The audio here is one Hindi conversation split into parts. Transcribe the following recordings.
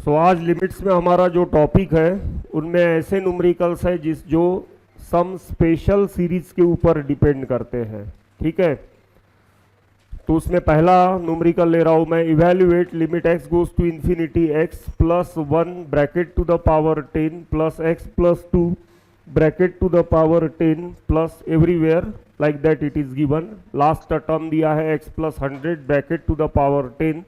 सो आज लिमिट्स में हमारा जो टॉपिक है उनमें ऐसे न्यूमेरिकल्स है जो सम स्पेशल सीरीज के ऊपर डिपेंड करते हैं। ठीक है, तो उसमें पहला न्यूमेरिकल ले रहा हूं मैं, evaluate limit x goes to infinity x plus 1 bracket to the power 10 plus x plus 2 bracket to the power 10 plus everywhere like that it is given. Last term दिया है x plus 100 bracket to the power 10,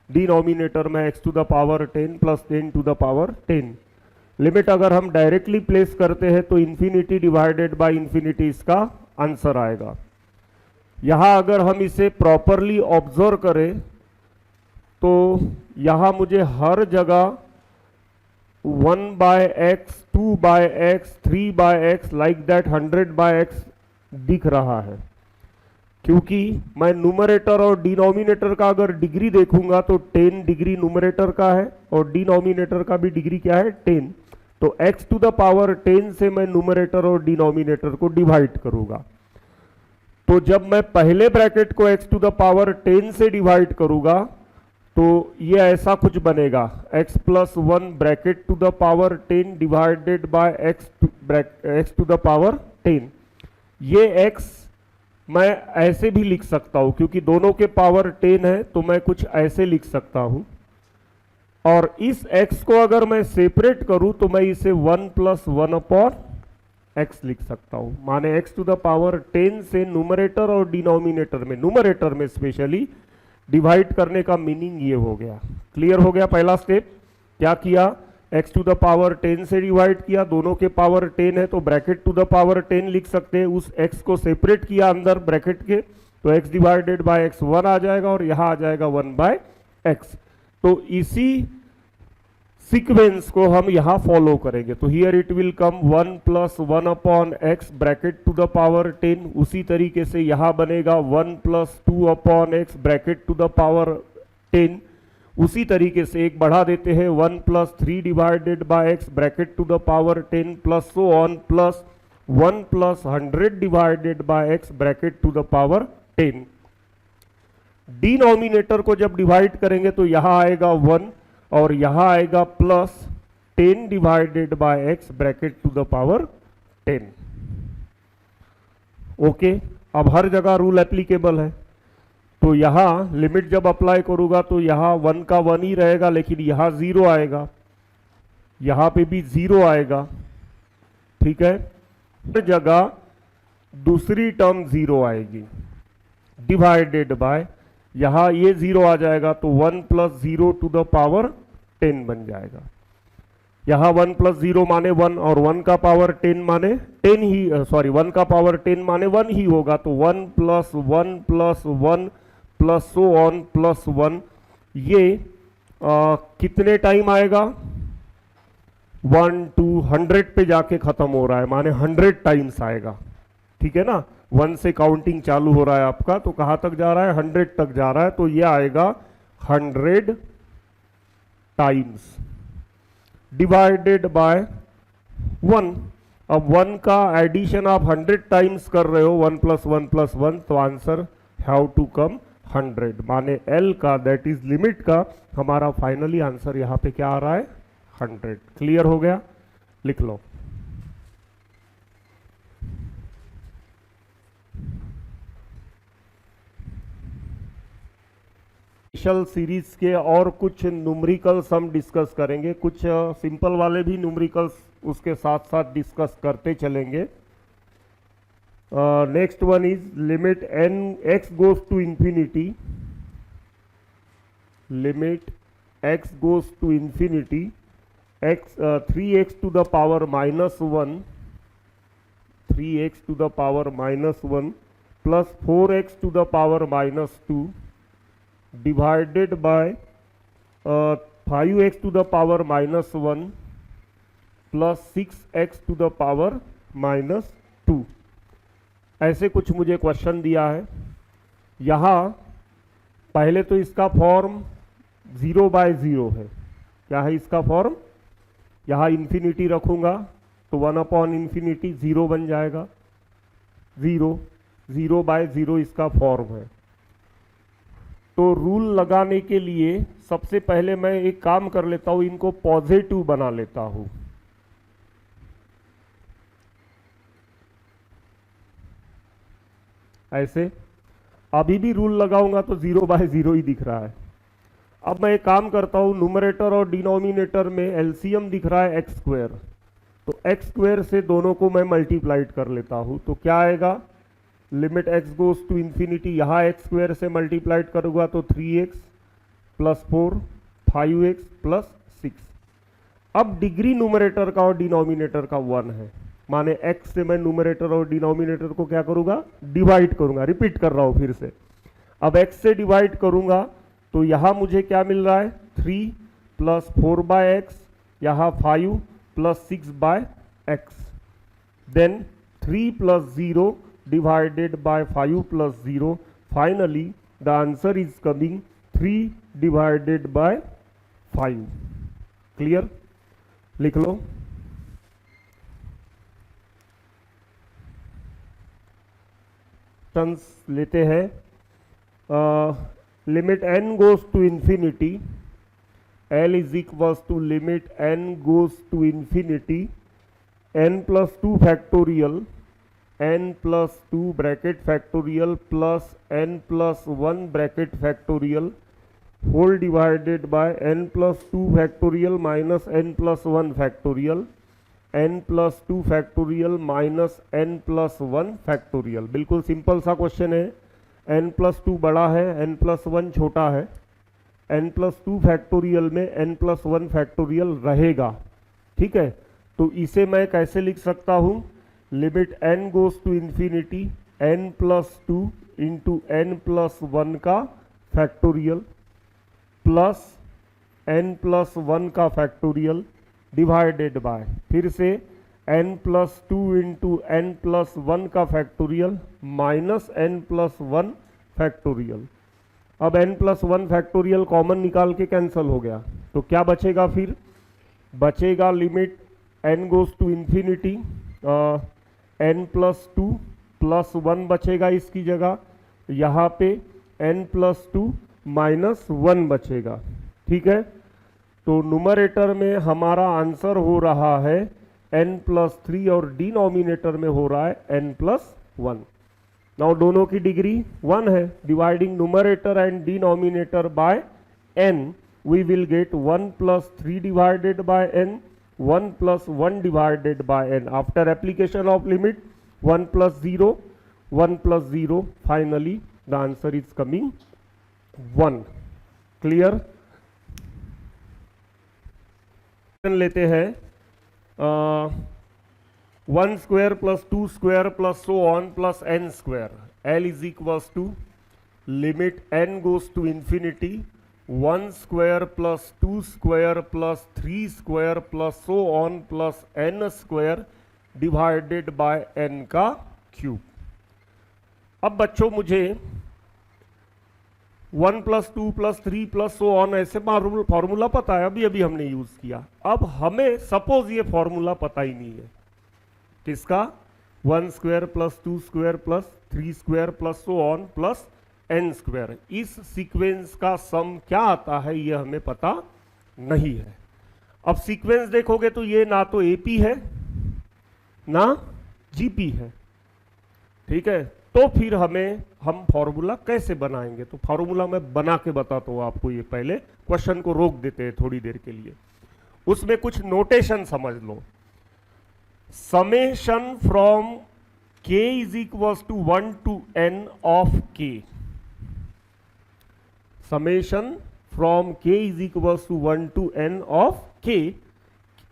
denominator में x to the power 10 plus 10 to the power 10। Limit अगर हम डायरेक्टली प्लेस करते हैं तो इंफिनिटी डिवाइडेड बाय इंफिनिटी इसका आंसर आएगा। यहां अगर हम इसे प्रॉपरली ऑब्जर्व करें तो यहां मुझे हर जगह 1 by x, 2 by x, 3 by x like that 100 by x दिख रहा है, क्योंकि मैं न्यूमरेटर और डिनोमिनेटर का अगर डिग्री देखूंगा तो 10 डिग्री न्यूमरेटर का है और डिनोमिनेटर का भी डिग्री क्या है 10। तो x टू द पावर 10 से मैं न्यूमरेटर और डिनोमिनेटर को डिवाइड करूंगा। तो जब मैं पहले ब्रैकेट को x टू द पावर 10 से डिवाइड करूंगा तो ये ऐसा कुछ बनेगा, x plus 1 bracket to the power 10 divided by x to the power 10। ये x मैं ऐसे भी लिख सकता हूं क्योंकि दोनों के पावर 10 है, तो मैं कुछ ऐसे लिख सकता हूं। और इस x को अगर मैं सेपरेट करूं तो मैं इसे 1 प्लस 1 अपॉन x लिख सकता हूं। माने x टू द पावर 10 से न्यूमरेटर और डिनोमिनेटर में, न्यूमरेटर में स्पेशली डिवाइड करने का मीनिंग ये हो गया। क्लियर हो गया? पहला स्टेप क्या किया, x टू द पावर 10 से डिवाइड किया, दोनों के पावर 10 है तो ब्रैकेट टू द पावर 10 लिख सकते हैं। उस x को सेपरेट किया अंदर ब्रैकेट के, तो x डिवाइडेड बाय x 1 आ जाएगा और यहां आ जाएगा 1 बाय x। तो इसी सीक्वेंस को हम यहां फॉलो करेंगे। तो here it will come 1 plus 1 upon x bracket to the power 10। उसी तरीके से यहां बनेगा 1 plus 2 upon x bracket to the power 10। उसी तरीके से एक बढ़ा देते हैं 1 plus 3 divided by x bracket to the power 10 plus so on plus 1 plus 100 divided by x bracket to the power 10। Denominator को जब डिवाइड करेंगे तो यहां आएगा 1 और यहां आएगा plus 10 divided by x bracket to the power 10। Okay, अब हर जगह रूल एप्लीकेबल है। तो यहां लिमिट जब अप्लाई करूंगा तो यहां 1 का 1 ही रहेगा, लेकिन यहां 0 आएगा, यहां पे भी 0 आएगा। ठीक है, हर जगह दूसरी टर्म 0 आएगी डिवाइडेड बाय, यहां ये 0 आ जाएगा तो 1 प्लस 0 टू द पावर 10 बन जाएगा। यहां 1 प्लस 0 माने 1 और 1 का पावर 10 माने 10 ही, सॉरी 1 का पावर 10 माने 1 ही होगा। तो 1 plus 1 plus 1 plus so on plus 1, ये कितने टाइम आएगा, 1 2 100 पे जाके खत्म हो रहा है, माने 100 टाइम्स आएगा। ठीक है ना, 1 से काउंटिंग चालू हो रहा है आपका, तो कहां तक जा रहा है, 100 तक जा रहा है। तो ये आएगा 100 टाइम्स डिवाइडेड बाय 1। अब 1 का एडिशन आप 100 टाइम्स कर रहे हो, 1 प्लस 1 प्लस 1, तो आंसर हैव टू कम 100। माने L का, दैट इज लिमिट का, हमारा फाइनली आंसर यहां पे क्या आ रहा है, 100। क्लियर हो गया? लिख लो। स्पेशल सीरीज के और कुछ न्यूमेरिकल्स हम डिस्कस करेंगे, कुछ सिंपल वाले भी न्यूमेरिकल्स उसके साथ साथ डिस्कस करते चलेंगे। Next one is limit n x goes to infinity, limit x goes to infinity x 3x to the power -1, 3x to the power -1 plus 4x to the power -2 divided by 5x to the power -1 plus 6x to the power -2। ऐसे कुछ मुझे क्वेश्चन दिया है। यहां पहले तो इसका फॉर्म 0 बाय 0 है। क्या है इसका फॉर्म, यहां इंफिनिटी रखूंगा तो 1 अपॉन इंफिनिटी 0 बन जाएगा, 0 बाय 0 इसका फॉर्म है। तो रूल लगाने के लिए सबसे पहले मैं एक काम कर लेता हूं, इनको पॉजिटिव बना लेता हूं। ऐसे अभी भी रूल लगाऊंगा तो 0/0 ही दिख रहा है। अब मैं एक काम करता हूं, न्यूमरेटर और डिनोमिनेटर में एलसीएम दिख रहा है एक्स स्क्वायर, तो एक्स स्क्वायर से दोनों को मैं मल्टीप्लाइड कर लेता हूं, तो क्या आएगा, limit x goes to infinity, यहां एक्स स्क्वायर से मल्टीप्लाइड करूंगा तो 3x + 4 5x + 6। अब डिग्री न्यूमरेटर का और डिनोमिनेटर का 1 है, माने x से मैं न्यूमरेटर और डिनोमिनेटर को क्या करूंगा, डिवाइड करूंगा। रिपीट कर रहा हूं फिर से, अब x से डिवाइड करूंगा तो यहां मुझे क्या मिल रहा है, 3 + 4/x, यहां 5 + 6/x, then 3 + 0 divided by 5 + 0, finally the answer is coming 3 divided by 5। Clear, लिख लो। टर्म्स लेते हैं, limit n goes to infinity, L is equals to limit n goes to infinity n + 2 factorial n + 2 bracket factorial plus n + 1 bracket factorial whole divided by n + 2 factorial minus n + 1 factorial n + 2 factorial minus n + 1 factorial. बिल्कुल सिंपल सा क्वेश्चन है, n + 2 बड़ा है, n + 1 छोटा है, n + 2 फैक्टोरियल में n + 1 फैक्टोरियल रहेगा। ठीक है, तो इसे मैं कैसे लिख सकता हूं, limit n goes to infinity n + 2 into n + 1 का फैक्टोरियल प्लस n + 1 का फैक्टोरियल डिवाइडेड बाय फिर से n + 2 इंटू n + 1 का फैक्टोरियल माइनस n + 1 फैक्टोरियल। अब n + 1 फैक्टोरियल कॉमन निकाल के कैंसिल हो गया, तो क्या बचेगा, फिर बचेगा limit n goes to infinity n + 2 + 1 बचेगा इसकी जगह, यहाँ पे n + 2 - 1 बचेगा। ठीक है, तो न्यूमरेटर में हमारा आंसर हो रहा है n + 3 और डिनोमिनेटर में हो रहा है n + 1। नाउ दोनों की डिग्री 1 है, dividing numerator and denominator by n we will get 1 + 3 divided by n, 1 + 1 divided by n। After application of limit 1 + 0 1 + 0, finally the answer is coming 1। Clear, लेते हैं 1 square + 2 square + so on + n square, L is equals to limit n goes to infinity 1 square + 2 square + 3 square + so on + n square divided by n का क्यूब। अब बच्चों मुझे 1 + 2 + 3 + so on ऐसे फॉर्मूला पता है, अभी अभी हमने यूज किया। अब हमें सपोज ये फॉर्मूला पता ही नहीं है, किसका, 1 square + 2 square + 3 square + so on + n square, इस सीक्वेंस का सम क्या आता है ये हमें पता नहीं है। अब सीक्वेंस देखोगे तो ये ना तो एपी है ना जीपी है। ठीक है, तो फिर हम फॉर्मूला कैसे बनाएंगे, तो फॉर्मूला मैं बना के बताता हूं आपको। ये पहले क्वेश्चन को रोक देते हैं थोड़ी देर के लिए, उसमें कुछ नोटेशन समझ लो। Summation from k is equals to 1 to n of k, summation from k is equals to 1 to n of k।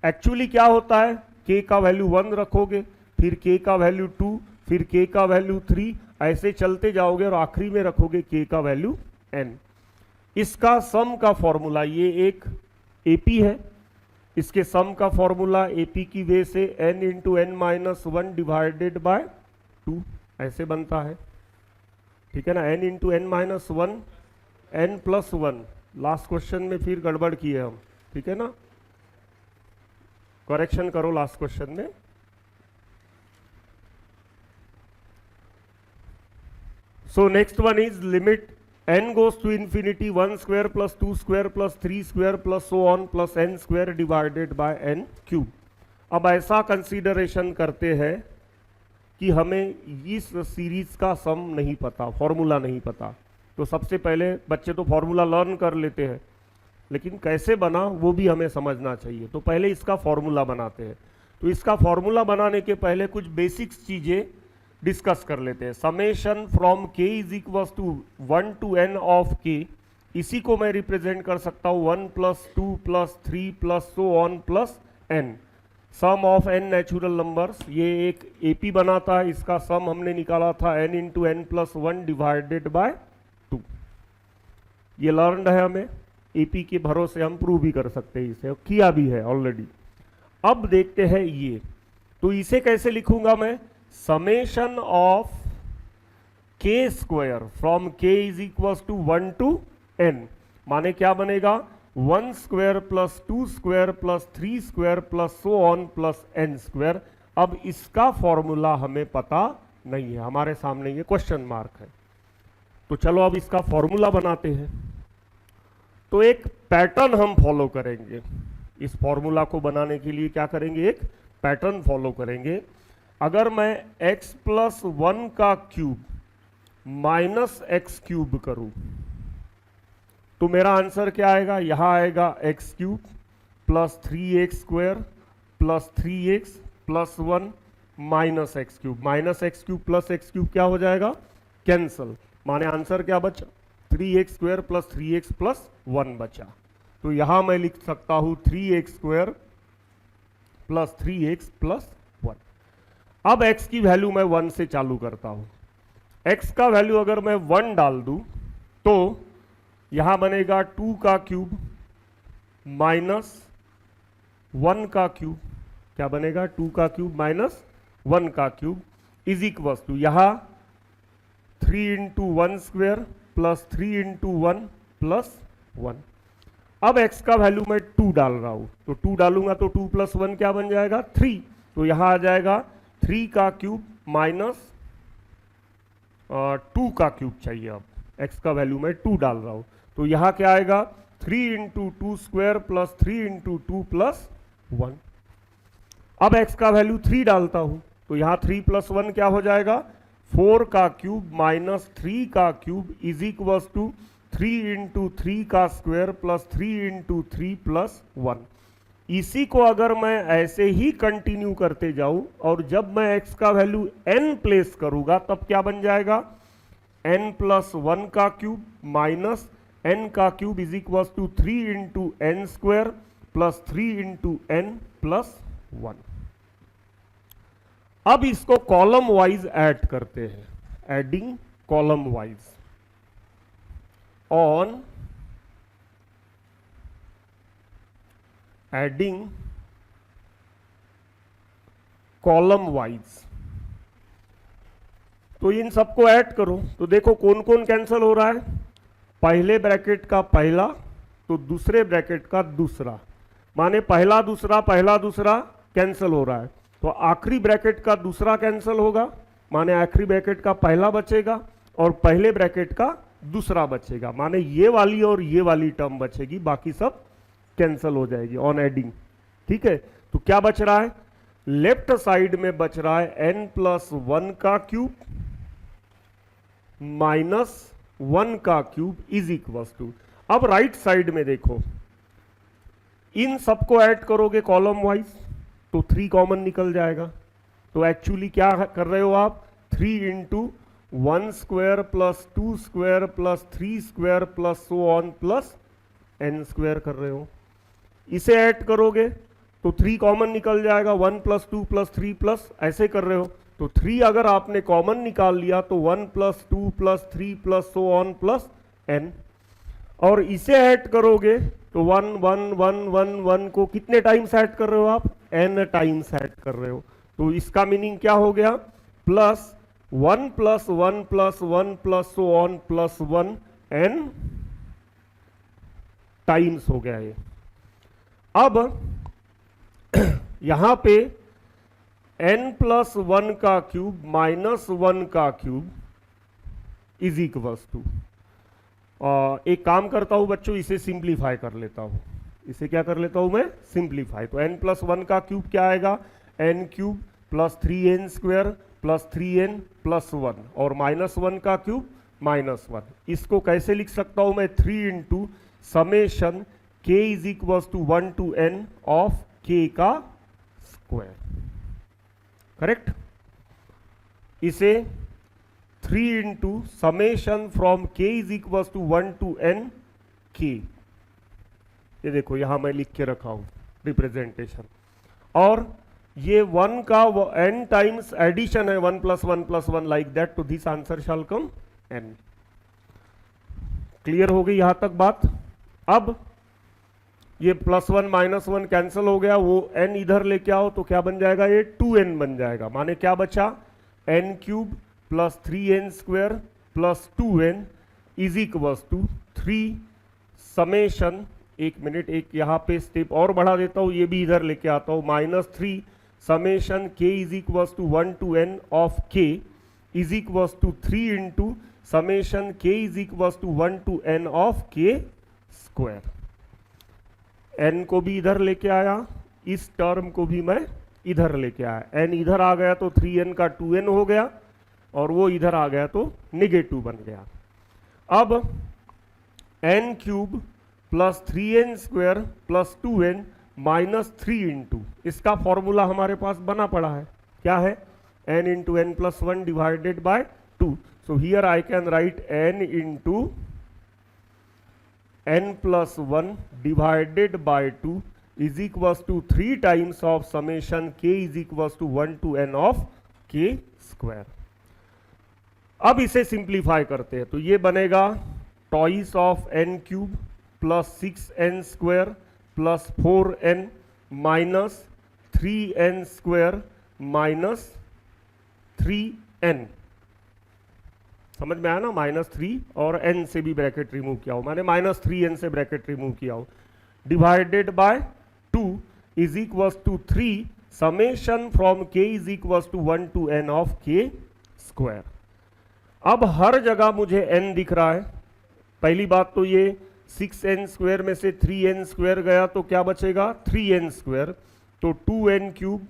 Actually क्या होता है, k का वैल्यू 1 रखोगे, फिर k का वैल्यू 2, फिर k का वैल्यू 3, ऐसे चलते जाओगे और आखिरी में रखोगे k का वैल्यू n। इसका सम का फॉर्मूला, ये एक AP है, इसके सम का फॉर्मूला AP की वे से n × n - 1 डिवाइडेड बाय 2 ऐसे बनता है। ठीक है ना, n × n - 1 n + 1। Last question में फिर गड़बड़ की है हम, ठीक है ना, करेक्शन करो लास्ट क्वेश्चन में। So next one is limit n goes to infinity 1 square plus 2 square plus 3 square plus so on plus n square divided by n cube। अब ऐसा कंसीडरेशन करते हैं कि हमें इस सीरीज का सम नहीं पता, फॉर्मूला नहीं पता, तो सबसे पहले बच्चे तो फॉर्मूला लर्न कर लेते हैं, लेकिन कैसे बना वो भी हमें समझना चाहिए। तो पहले इसका फॉर्मूला बनाते हैं। तो इसका फॉर्मूला बनाने के पहले कुछ बेसिक्स चीजें डिस्कस कर लेते हैं। Summation from k is equal to 1 to n of k, इसी को मैं रिप्रेजेंट कर सकता हूँ 1 plus 2 plus 3 plus so on plus n, sum of n natural numbers. ये एक AP बनाता है, इसका सम हमने निकाला था n into n plus 1 divided by 2। ये लर्नड है, हमें AP के भरोसे हम प्रूव भी कर सकते हैं, इसे किया भी है ऑलरेडी। अब देखते हैं ये, तो इसे कैसे लिखूंगा मैं, summation of k square from k is equal to 1 to n, माने क्या बनेगा 1 square plus 2 square plus 3 square plus so on plus n square. अब इसका फॉर्मूला हमें पता नहीं है, हमारे सामने ये क्वेश्चन मार्क है। तो चलो अब इसका फॉर्मूला बनाते हैं। तो एक पैटर्न हम फॉलो करेंगे, इस फॉर्मूला को बनाने के लिए क्या करेंगे, एक पैटर्न फॉलो करेंगे। अगर मैं x प्लस 1 का क्यूब माइनस एक्स क्यूब करूं तो मेरा आंसर क्या आएगा, यहां आएगा x cube plus 3x square plus 3x plus 1 minus x cube. Minus x cube plus x cube क्या हो जाएगा, कैंसल, माने आंसर क्या बचा, 3x square plus 3x plus 1 बचा। तो यहां मैं लिख सकता हूं 3x square plus 3x plus 1। अब x की वैल्यू मैं 1 से चालू करता हूं। x का वैल्यू अगर मैं 1 डाल दूं तो यहां बनेगा 2 का क्यूब माइनस 1 का क्यूब, क्या बनेगा 2 का क्यूब माइनस 1 का क्यूब इज इक्वल टू यहां 3 into 1 square plus 3 into 1 plus 1। अब x का वैल्यू मैं 2 डाल रहा हूं, तो 2 डालूंगा तो 2 प्लस 1 क्या बन जाएगा 3, तो यहां आ जाएगा 3 का क्यूब माइनस 2 का क्यूब चाहिए। अब x का वैल्यू मैं 2 डाल रहा हूं, तो यहां क्या आएगा 3 into 2 square plus 3 into 2 plus 1। अब x का वैल्यू 3 डालता हूं, तो यहां 3 प्लस 1 क्या हो जाएगा 4 का क्यूब माइनस 3 का cube is equal to 3 into 3 का स्क्वायर प्लस 3 इंटू 3 प्लस 1। इसी को अगर मैं ऐसे ही कंटिन्यू करते जाऊं और जब मैं x का वैल्यू n प्लेस करूंगा तब क्या बन जाएगा n प्लस 1 का क्यूब माइनस n का cube is equal to 3 into n square plus 3 into n plus 1। अब इसको कॉलम वाइज ऐड करते हैं, adding column wise on adding column wise. तो इन सबको ऐड करो तो देखो कौन कौन कैंसिल हो रहा है, पहले ब्रैकेट का पहला तो दूसरे ब्रैकेट का दूसरा, माने पहला दूसरा कैंसिल हो रहा है, तो आखिरी ब्रैकेट का दूसरा कैंसिल होगा, माने आखिरी ब्रैकेट का पहला बचेगा और पहले ब्रैकेट का दूसरा बचेगा, माने ये वाली और ये वाली टर्म बचेगी, बाकी सब कैंसिल हो जाएगी ऑन एडिंग। ठीक है, तो क्या बच रहा है, लेफ्ट साइड में बच रहा है n प्लस 1 का क्यूब माइनस 1 का क्यूब इज इक्वल टू। अब राइट साइड में देखो, इन सबको ऐड करोगे कॉलम वाइज तो 3 कॉमन निकल जाएगा। तो एक्चुअली क्या कर रहे हो आप, 3 into 1 square plus 2 square plus 3 square plus so on plus n square कर रहे हो। इसे ऐड करोगे तो 3 कॉमन निकल जाएगा, 1 प्लस 2 प्लस 3 प्लस ऐसे कर रहे हो, तो 3 अगर आपने कॉमन निकाल लिया तो 1 plus 2 plus 3 plus so on plus n। और इसे ऐड करोगे तो 1 1 1 1 1 को कितने टाइम्स ऐड कर रहे हो आप, n टाइम्स ऐड कर रहे हो। तो इसका मीनिंग क्या हो गया, plus 1 plus 1 plus 1 plus so on plus 1 n times हो गया ये। अब यहां पे n प्लस 1 का क्यूब माइनस 1 का क्यूब इज इक्वल्स टू एक काम करता हूं बच्चों, इसे सिंप्लीफाई कर लेता हूं। इसे क्या कर लेता हूं मैं, सिंप्लीफाई। तो n+1 का क्यूब क्या आएगा, n cube plus 3n square plus 3n plus 1, और -1 का क्यूब -1। इसको कैसे लिख सकता हूं मैं, 3 into summation k is equal to 1 to n of k का स्क्वायर। करेक्ट। इसे 3 into summation from k is equal to 1 to n k, ये देखो यहां मैं लिख के रखा हूं रिप्रेजेंटेशन, और ये 1 का n टाइम्स एडिशन है, 1 + 1 + 1 लाइक दैट, तो this answer shall come n। Clear हो गई यहां तक बात। अब ये +1 -1 कैंसिल हो गया, वो n इधर लेके आओ तो क्या बन जाएगा, ये 2n बन जाएगा। माने क्या बचा, n cube plus 3n square plus 2n is equal to 3 summation, एक मिनट, एक यहाँ पे स्टेप और बढ़ा देता हूँ, ये भी इधर लेके आता हूँ, -3 summation k is equal to 1 to n of k is equal to 3 into summation k is equal to 1 to n of k square. n को भी इधर लेके आया, इस टर्म को भी मैं इधर लेके आया, n इधर आ गया तो 3n का 2n हो गया, और वो इधर आ गया तो नेगेटिव बन गया। अब n cube plus 3n square plus 2n minus 3 into, इसका फॉर्मूला हमारे पास बना पड़ा है, क्या है, n into n plus 1 divided by 2। So here I can write n into n plus 1 divided by 2 is equal to 3 times of summation k is equal to 1 to n of k square. अब इसे सिंप्लीफाई करते हैं, तो ये बनेगा twice of n cube plus 6n square plus 4n minus 3n square minus 3n। समझ में आया ना, -3 और n से भी ब्रैकेट रिमूव किया हो, माने -3n से ब्रैकेट रिमूव किया हो, divided by 2 is equal to 3 summation from k is equal to 1 to n of k square. अब हर जगह मुझे n दिख रहा है। पहली बात तो ये 6n स्क्वायर में से 3n स्क्वायर गया तो क्या बचेगा, 3n स्क्वायर, तो 2n cube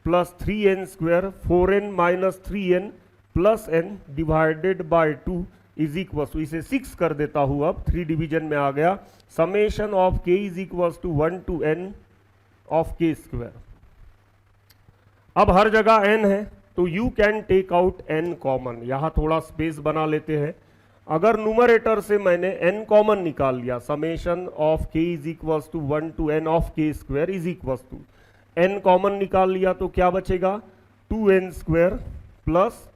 plus 3n square 4n minus 3n plus n divided by 2 is equal to, इसे 6 कर देता हूं, अब 3 डिवीजन में आ गया, summation of k is equal to 1 to n of k square. अब हर जगह n है तो you can take out n common, यहां थोड़ा स्पेस बना लेते हैं। अगर न्यूमरेटर से मैंने n कॉमन निकाल लिया, summation of k is equal to 1 to n of k square is equal to, n common निकाल लिया तो क्या बचेगा, 2n square plus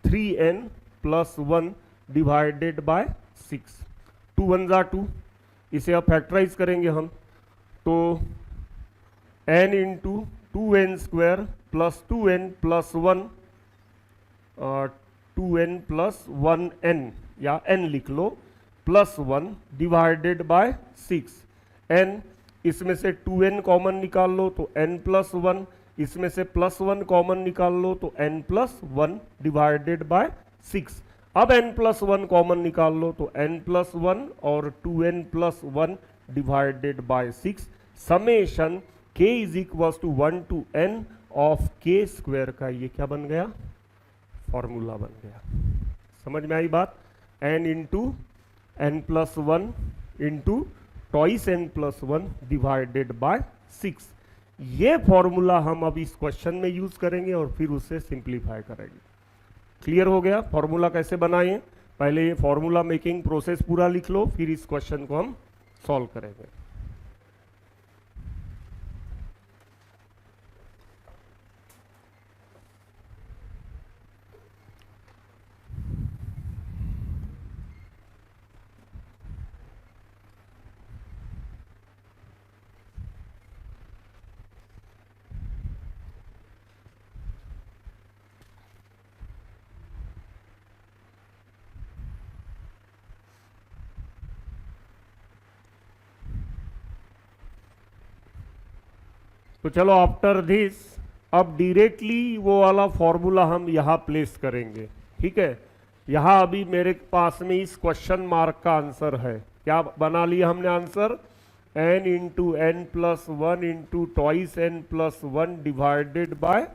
3n plus 1 divided by 6, 2 1 जा 2, इसे अब फैक्टराइज करेंगे हम, तो n into 2n square plus 2n plus 1, 2n plus 1n या n लिख लो, प्लस 1 डिवाइडेड बाय 6, n, इसमें से 2n कॉमन निकाल लो तो n प्लस 1, इसमें से प्लस 1 कॉमन निकाल लो तो n प्लस 1 डिवाइडेड बाय 6। अब n प्लस 1 कॉमन निकाल लो तो n प्लस 1 और 2n plus 1 divided by 6, summation k is equal to 1 to n of k square का ये क्या बन गया, फॉर्मूला बन गया। समझ में आई बात, n into n plus 1 into twice n plus 1 divided by 6, ये फॉर्मूला हम अब इस क्वेश्चन में यूज करेंगे और फिर उसे सिंप्लीफाई करेंगे। क्लियर हो गया फॉर्मूला कैसे बनाएं, पहले ये फॉर्मूला मेकिंग प्रोसेस पूरा लिख लो, फिर इस क्वेश्चन को हम सॉल्व करेंगे। तो चलो आफ्टर दिस अब डायरेक्टली वो वाला फॉर्मूला हम यहां प्लेस करेंगे, ठीक है। यहां अभी मेरे पास में इस क्वेश्चन मार्क का आंसर है, क्या बना लिया हमने answer, n into n plus one into twice n plus one divided by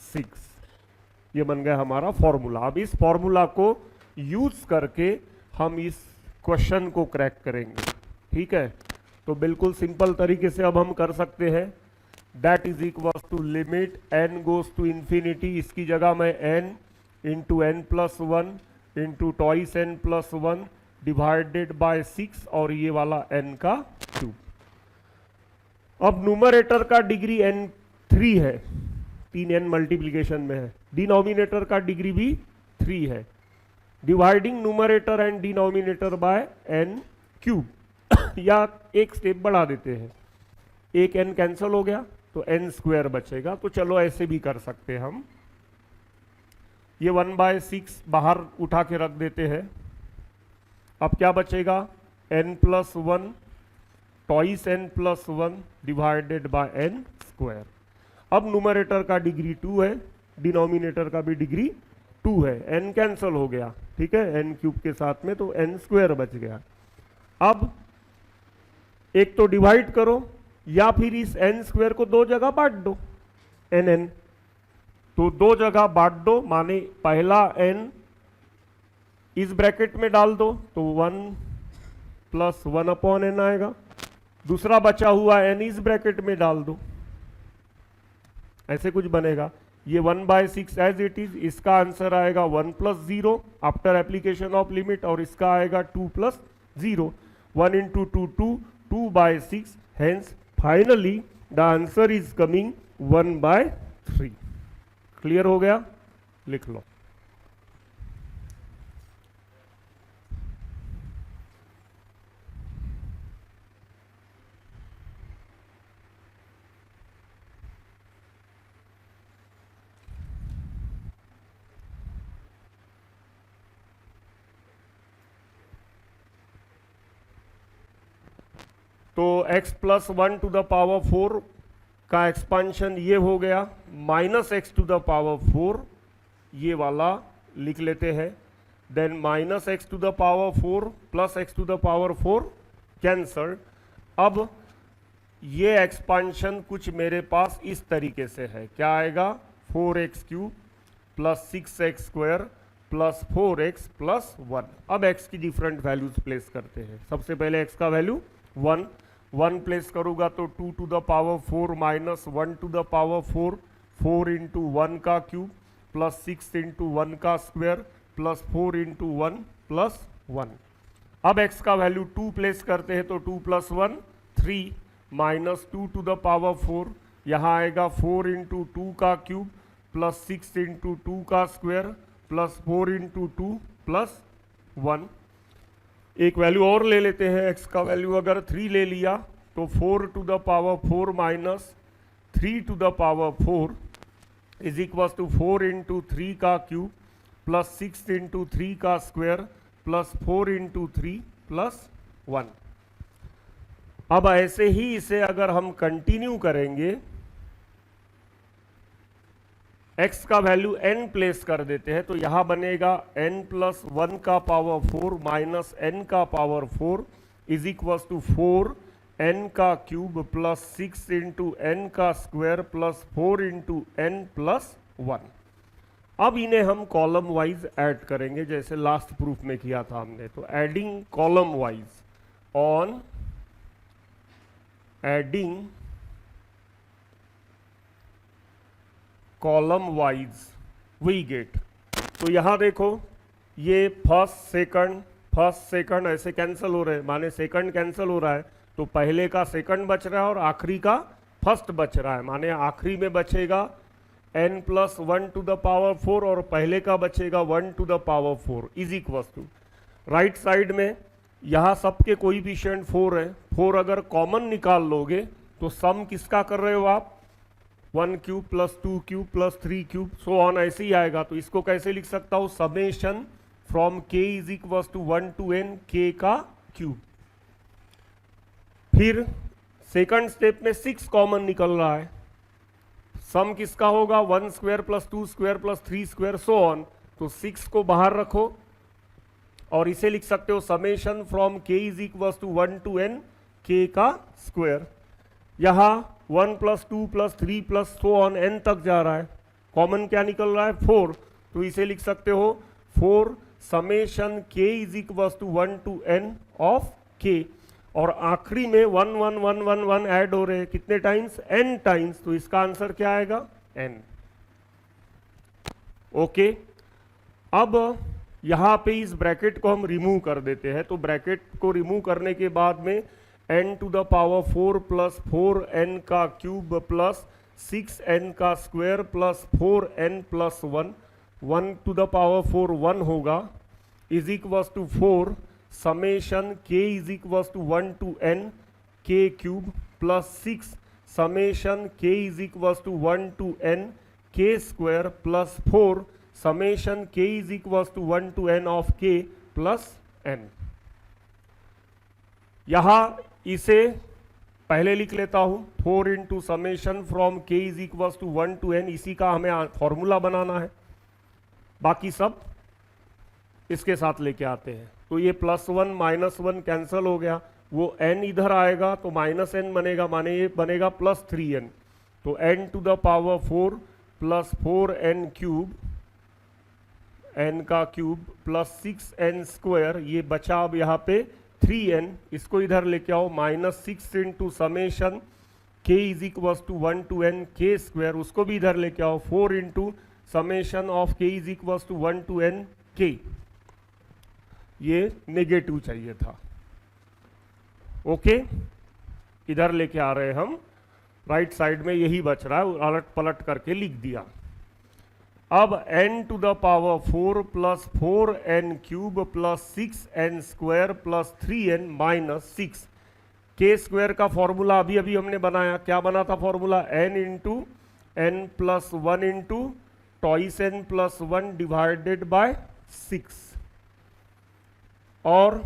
6। ये बन गया हमारा फॉर्मूला। अब इस फॉर्मूला को यूज करके हम इस क्वेश्चन को क्रैक करेंगे, ठीक है। तो बिल्कुल सिंपल तरीके से अब हम कर सकते हैं, that is equal to limit n goes to infinity, इसकी जगह मैं n into n plus one into twice n plus one divided by 6 और ये वाला n का क्यूब। अब न्यूमरेटर का डिग्री n3 है, 3n मल्टीप्लीकेशन में है, डिनोमिनेटर का डिग्री भी 3 है। Dividing numerator and denominator by n cube या एक स्टेप बढ़ा देते हैं, एक n कैंसिल हो गया तो n स्क्वायर बचेगा। तो चलो ऐसे भी कर सकते हैं हम, ये 1/6 बाहर उठा के रख देते हैं। अब क्या बचेगा, n plus one twice n plus one divided by n square. अब न्यूमरेटर का डिग्री 2 है, डिनोमिनेटर का भी डिग्री 2 है, n कैंसिल हो गया, ठीक है, n क्यूब के साथ में, तो n स्क्वायर बच गया। अब एक तो डिवाइड करो या फिर इस n स्क्वायर को दो जगह बांट दो, n तो दो जगह बांट दो, माने पहला n इस ब्रैकेट में डाल दो तो 1 प्लस 1 अपॉन n आएगा, दूसरा बचा हुआ n इस ब्रैकेट में डाल दो, ऐसे कुछ बनेगा। ये 1/6 एज इट इज, इसका आंसर आएगा 1 plus 0 after application of limit, और इसका आएगा 2 plus 0, 1 into 2 2, 2/6, hence finally the answer is coming 1/3। Clear हो गया, लिख लो। तो x plus 1 to the power 4 का एक्सपांशन ये हो गया, minus x to the power 4 ये वाला लिख लेते हैं, then minus x to the power 4 plus x to the power 4 cancel. अब ये एक्सपांशन कुछ मेरे पास इस तरीके से है, क्या आएगा, 4x cube plus 6x square plus 4x plus 1। अब x की डिफरेंट वैल्यूज प्लेस करते हैं। सबसे पहले x का वैल्यू 1 प्लेस करूंगा तो 2 to the power 4 minus 1 to the power 4, 4 into 1 का क्यूब प्लस 6 इंटू 1 का स्क्वायर प्लस 4 इंटू 1 प्लस 1। अब x का वैल्यू 2 प्लेस करते हैं तो 2 plus 1 3 minus 2 to the power 4, यहाँ आएगा 4 इंटू 2 का क्यूब प्लस 6 इंटू 2 का स्क्वायर प्लस 4 इंटू 2 प्लस 1। एक वैल्यू और ले लेते हैं, x का वैल्यू अगर 3 ले लिया तो 4 to the power 4 minus 3 to the power 4 is equal to 4 into 3 का क्यूब प्लस 6 इंटू 3 का स्क्वायर प्लस 4 इंटू 3 प्लस 1। अब ऐसे ही इसे अगर हम कंटिन्यू करेंगे, x का वैल्यू n प्लेस कर देते हैं तो यहां बनेगा n प्लस 1 का पावर 4 माइनस n का power 4 is equal to 4 n का क्यूब प्लस 6 इंटू n का square plus 4 into n plus 1। अब इन्हें हम कॉलम वाइज ऐड करेंगे जैसे लास्ट प्रूफ में किया था हमने। तो adding column wise on adding column wise we get, तो यहां देखो ये फर्स्ट सेकंड ऐसे कैंसिल हो रहे हैं, माने सेकंड कैंसिल हो रहा है तो पहले का सेकंड बच रहा है और आखिरी का फर्स्ट बच रहा है, माने आखिरी में बचेगा n plus 1 to the power 4 और पहले का बचेगा 1 to the power 4 is equal to, right side में यहाँ सबके कोएफिशिएंट 4 है, 4 अगर कॉमन निकाल लोगे तो सम किसका कर रहे हो आप, 1 cube plus 2 cube plus 3 cube so on ऐसे ही आएगा। तो इसको कैसे लिख सकता हूँ, summation from k is equal to 1 to n k का क्यूब। फिर सेकंड स्टेप में 6 कॉमन निकल रहा है, सम किसका होगा 1 square plus 2 square plus 3 square so on. तो 6 को बाहर रखो और इसे लिख सकते हो summation from k is equal to 1 to n k का स्क्वायर। यहाँ 1 plus 2 plus 3 plus so on n तक जा रहा है, कॉमन क्या निकल रहा है 4, तो इसे लिख सकते हो 4 summation k is equal to 1 to n of k, और आखिरी में 1 1 1 1 1 ऐड हो रहे हैं कितने टाइम्स, n टाइम्स, तो इसका आंसर क्या आएगा n। ओके, अब यहां पे इस ब्रैकेट को हम रिमूव कर देते हैं, तो ब्रैकेट को रिमूव करने के बाद में n to the power 4 plus 4n का क्यूब प्लस 6n का square plus 4n plus 1, 1 to the power 4 1 होगा, is equal to 4 summation k is equal to 1 to n k cube plus 6 summation k is equal to 1 to n k square plus 4 summation k is equal to 1 to n of k plus n। यहां इसे पहले लिख लेता हूं, 4 into summation from k is equal to 1 to n, इसी का हमें फॉर्मूला बनाना है, बाकी सब इसके साथ लेके आते हैं। तो ये +1 -1 कैंसिल हो गया, वो n इधर आएगा तो -n बनेगा, माने ये बनेगा +3n, तो n to the power 4 plus 4n cube, n का क्यूब प्लस 6n स्क्वायर, ये बचा अब यहाँ पे 3n, इसको इधर लेके आओ, -6 into summation k is equal to 1 to n k square, उसको भी इधर लेके आओ, 4 into summation of k is equal to 1 to n k, ये नेगेटिव चाहिए था। ओके, इधर लेके आ रहे हम, राइट साइड में यही बच रहा है, अलट पलट करके लिख दिया। अब n to the power 4 plus 4n cube plus 6n square plus 3n minus 6, के स्क्वायर का फॉर्मूला अभी अभी हमने बनाया, क्या बना था formula, n into n plus 1 into twice n plus 1 divided by 6, और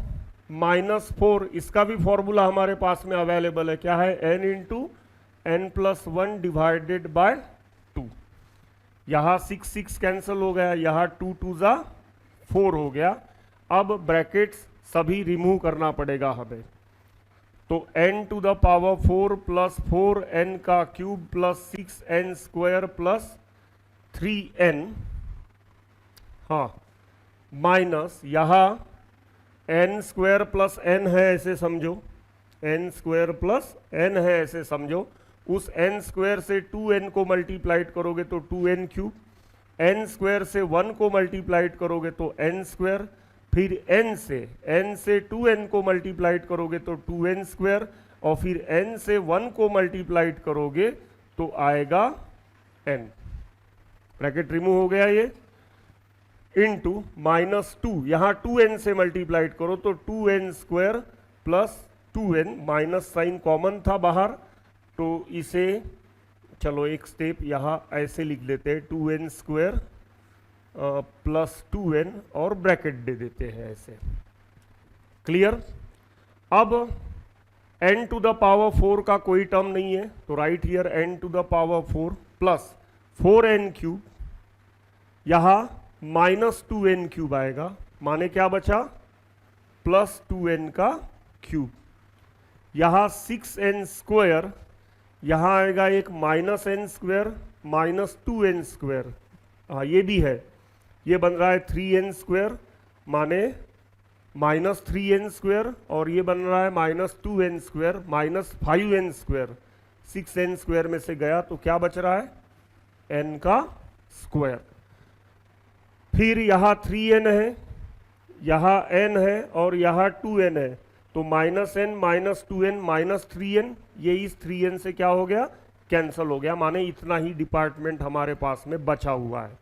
-4 इसका भी फॉर्मूला हमारे पास में अवेलेबल है, क्या है, n into n plus 1 divided by 2, यहाँ 6 6 कैंसिल हो गया, यहाँ 2 2 जा 4 हो गया। अब ब्रैकेट्स सभी रिमूव करना पड़ेगा हमें, तो n to the power 4 plus 4n का cube plus 6n square plus 3n, हाँ, माइनस यहाँ n स्क्वायर प्लस n है ऐसे समझो, n स्क्वायर प्लस n है ऐसे समझो, उस n स्क्वायर से 2n को मल्टीप्लाइड करोगे तो 2n क्यूब, n स्क्वायर से 1 को मल्टीप्लाइड करोगे तो n स्क्वायर, फिर n से 2n को मल्टीप्लाइड करोगे तो 2n स्क्वायर, और फिर n से 1 को मल्टीप्लाइड करोगे तो आएगा n, ब्रैकेट रिमूव हो गया ये, इंटू -2, यहाँ 2n से मल्टीप्लाइड करो तो 2n square plus 2n, minus sign common था बाहर, तो इसे चलो एक स्टेप यहाँ ऐसे लिख लेते हैं, 2n स्क्वायर प्लस 2n और ब्रैकेट दे देते हैं ऐसे, क्लियर। अब n टू द पावर 4 का कोई टर्म नहीं है, तो right here n to the power 4 plus 4n cube, यहाँ -2n क्यूब आएगा, माने क्या बचा, +2n का क्यूब, यहाँ 6n स्क्वायर, यहाँ आएगा एक -n स्क्वायर -2n स्क्वायर, हाँ ये भी है, ये बन रहा है 3n स्क्वायर, माने -3n स्क्वायर, और ये बन रहा है -2n square -5n square, 6n square में से गया तो क्या बच रहा है, n का स्क्वायर। फिर यहाँ 3n है, यहाँ n है और यहाँ 2n है, तो -n -2n -3n, ये इस 3n से क्या हो गया, कैंसल हो गया, माने इतना ही डिपार्टमेंट हमारे पास में बचा हुआ है।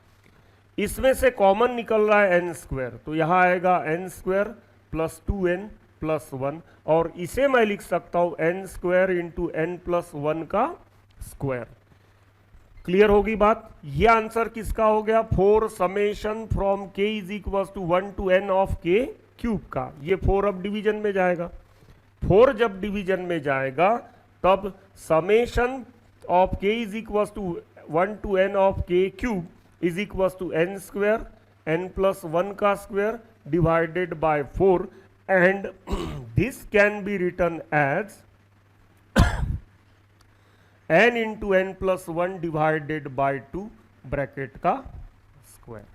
इसमें से कॉमन निकल रहा है n स्क्वायर, तो यहाँ आएगा n square plus 2n plus 1, और इसे मैं लिख सकता हूँ n square into n plus 1 का स्क्वायर। क्लियर होगी बात, ये आंसर किसका हो गया, 4 summation from k is equal to 1 to n of k cube का। ये 4 अब डिवीजन में जाएगा, 4 जब डिवीजन में जाएगा तब summation of k is equal to 1 to n of k cube is equal to n square n plus 1 का square divided by 4 and this can be written as n into n plus 1 divided by 2 bracket का स्क्वायर।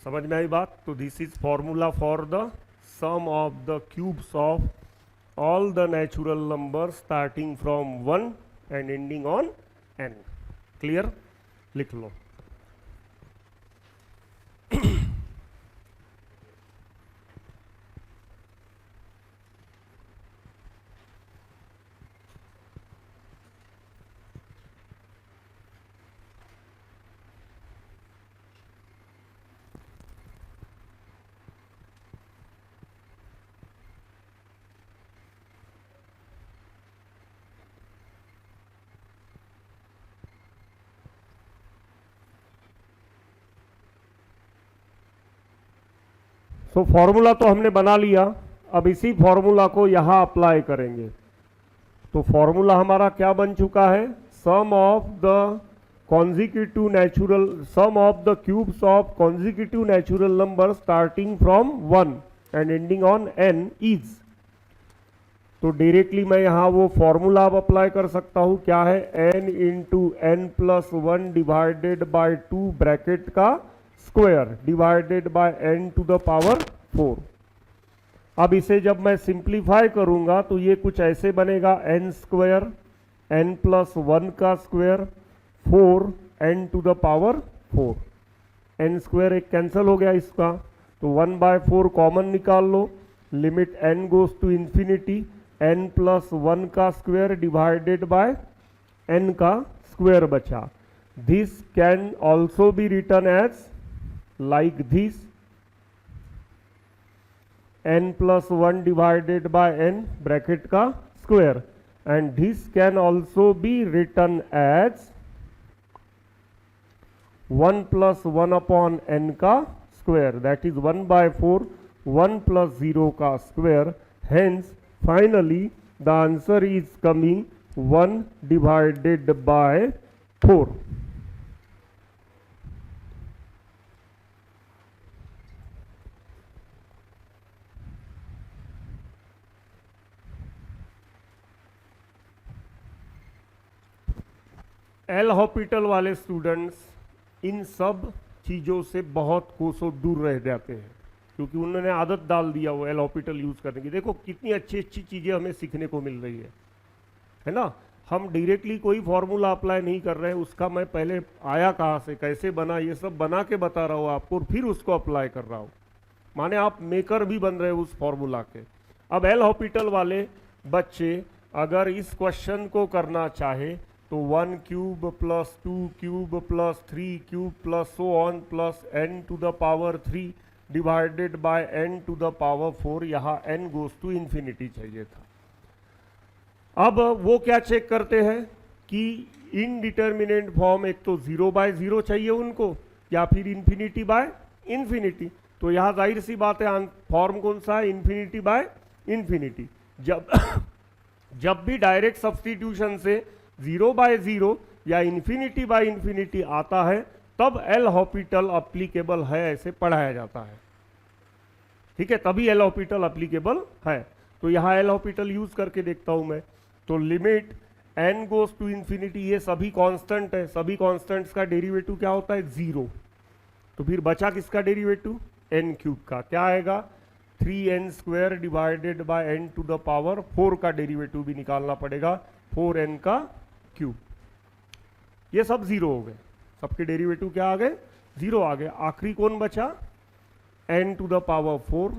समझ में आई बात? तो this is formula for the sum of the cubes of all the natural number starting from 1 and ending on n। Clear? लिख लो। तो फॉर्मूला तो हमने बना लिया, अब इसी फॉर्मूला को यहां अप्लाई करेंगे। तो फॉर्मूला हमारा क्या बन चुका है? Sum of the consecutive natural sum of the cubes of consecutive natural number starting from 1 and ending on n is. तो डायरेक्टली मैं यहां वो फॉर्मूला अब अप्लाई कर सकता हूं। क्या है? n into n plus 1 divided by 2 bracket का square divided by n to the power 4। अब इसे जब मैं सिंप्लीफाई करूंगा तो ये कुछ ऐसे बनेगा, n स्क्वायर n प्लस 1 का square 4 n to the power 4। n square एक कैंसिल हो गया इसका, तो 1/4 कॉमन निकाल लो। Limit n goes to infinity, n plus 1 का स्क्वायर डिवाइडेड बाय n का स्क्वायर बचा। This can also be written as like this, n plus 1 divided by n bracket का square, and this can also be written as 1 plus 1 upon n का square, that is 1/4 1 plus 0 का square। Hence finally the answer is coming 1 divided by 4। L hospital वाले स्टूडेंट्स इन सब चीज़ों से बहुत कोसों दूर रह जाते हैं, क्योंकि उन्होंने आदत डाल दिया वो एल हॉस्पिटल यूज़ करने की। देखो कितनी अच्छी अच्छी चीज़ें हमें सीखने को मिल रही है ना। हम डायरेक्टली कोई फार्मूला अप्लाई नहीं कर रहे हैं, उसका मैं पहले आया कहाँ से, कैसे बना, ये सब बना के बता रहा हूँ आपको, और फिर उसको अप्लाई कर रहा हूँ। माने आप मेकर भी बन रहे हो उस फार्मूला के। अब एल हॉस्पिटल वाले बच्चे अगर इस क्वेश्चन को करना चाहे तो 1 cube plus 2 cube plus 3 cube plus so on plus n to the power 3 divided by n to the power 4, यहाँ n गोज टू इन्फिनिटी चाहिए था। अब वो क्या चेक करते हैं कि इनडिटर्मिनेंट फॉर्म एक तो 0/0 चाहिए उनको, या फिर इन्फिनिटी बाय इन्फिनिटी। तो यहाँ जाहिर सी बात है फॉर्म कौन सा है? Infinity by infinity. जब भी डायरेक्ट सब्स्टिट्यूशन से 0/0 या इन्फिनिटी बाय इन्फिनिटी आता है तब एल हॉस्पिटल अप्लीकेबल है, ऐसे पढ़ाया जाता है। ठीक है, तभी एल हॉस्पिटल अप्लीकेबल है। तो यहाँ एल हॉस्पिटल यूज करके देखता हूं मैं। तो limit n goes to infinity, ये सभी कांस्टेंट है, सभी कांस्टेंट्स का डेरिवेटिव क्या होता है? 0। तो फिर बचा किसका डेरिवेटिव? n क्यूब का। क्या आएगा? 3n square divided by n to the power 4 का डेरिवेटिव भी निकालना पड़ेगा, 4n का क्यूब। ये सब 0 हो गए, सबके डेरिवेटिव क्या आ गए? 0 आ गए। आखिरी कौन बचा? n to the power 4।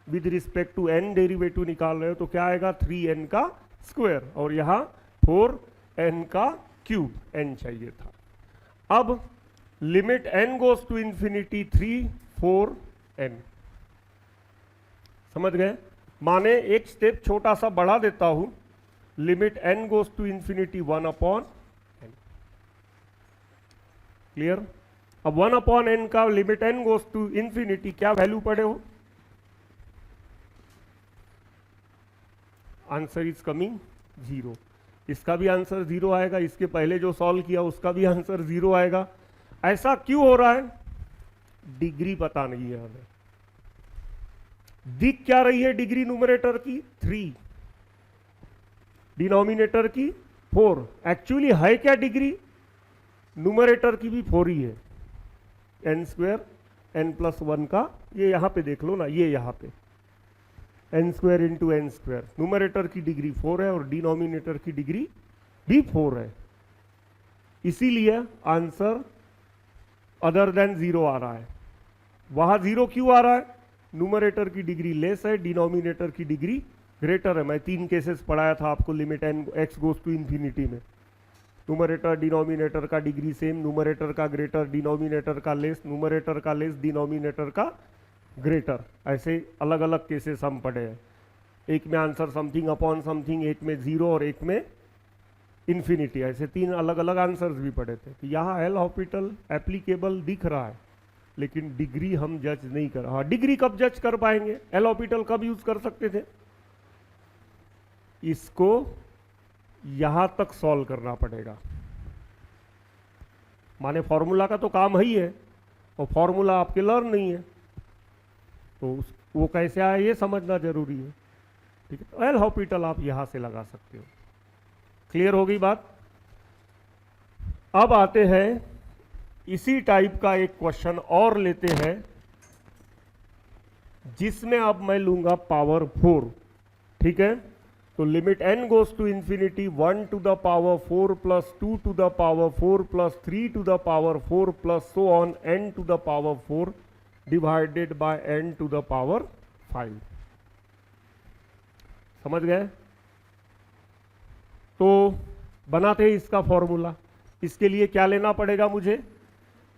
With respect to n derivative निकाल रहे हो तो क्या आएगा? 3n का स्क्वायर, और यहाँ 4n का क्यूब, n चाहिए था। अब limit n goes to infinity 3 4n। समझ गए? माने एक स्टेप छोटा सा बढ़ा देता हूं, limit n goes to infinity 1/n। Clear? अब 1/n का limit n goes to infinity क्या वैल्यू पड़े हो? Answer is coming 0। इसका भी आंसर 0 आएगा, इसके पहले जो सॉल्व किया उसका भी आंसर 0 आएगा। ऐसा क्यों हो रहा है? डिग्री पता नहीं है हमें। दिख क्या रही है डिग्री न्यूमरेटर की 3, डिनोमिनेटर की 4। एक्चुअली है क्या डिग्री, न्यूमरेटर की भी 4 ही है, n स्क्वायर n+1 का, ये यहां पे देख लो ना, ये यहां पे n square into n square, numerator की डिग्री 4 है और डिनोमिनेटर की डिग्री भी 4 है, इसीलिए आंसर अदर देन 0 आ रहा है। वहां 0 क्यों आ रहा है, न्यूमरेटर की डिग्री लेस है, डिनोमिनेटर की डिग्री ग्रेटर है। मैं 3 केसेस पढ़ाया था आपको limit n x goes to infinity में, न्यूमरेटर डिनोमिनेटर का डिग्री सेम, न्यूमरेटर का ग्रेटर डिनोमिनेटर का लेस, न्यूमरेटर का लेस डिनोमिनेटर का ग्रेटर, ऐसे अलग अलग केसेस हम पढ़े हैं। एक में आंसर समथिंग अपॉन समथिंग, एक में 0 और एक में इंफिनिटी, ऐसे 3 अलग अलग आंसर्स भी पढ़े थे। तो यहाँ एल हॉस्पिटल एप्लीकेबल दिख रहा है, लेकिन डिग्री हम जज नहीं कर। हाँ, डिग्री कब जज कर पाएंगे, एल हॉस्पिटल कब यूज कर सकते थे, इसको यहां तक सॉल्व करना पड़ेगा। माने फॉर्मूला का तो काम ही है और फॉर्मूला आपके लर्न नहीं है, तो वो कैसे आया ये समझना जरूरी है। ठीक है, तो एल हॉस्पिटल आप यहां से लगा सकते हो। क्लियर हो गई बात। अब आते हैं इसी टाइप का एक क्वेश्चन और लेते हैं, जिसमें अब मैं लूंगा पावर 4। ठीक है, तो limit n goes to infinity 1 to the power 4 plus 2 to the power 4 plus 3 to the power 4 plus so on n to the power 4 divided by n to the power 5। समझ गए। तो बनाते हैं इसका फॉर्मूला। इसके लिए क्या लेना पड़ेगा मुझे,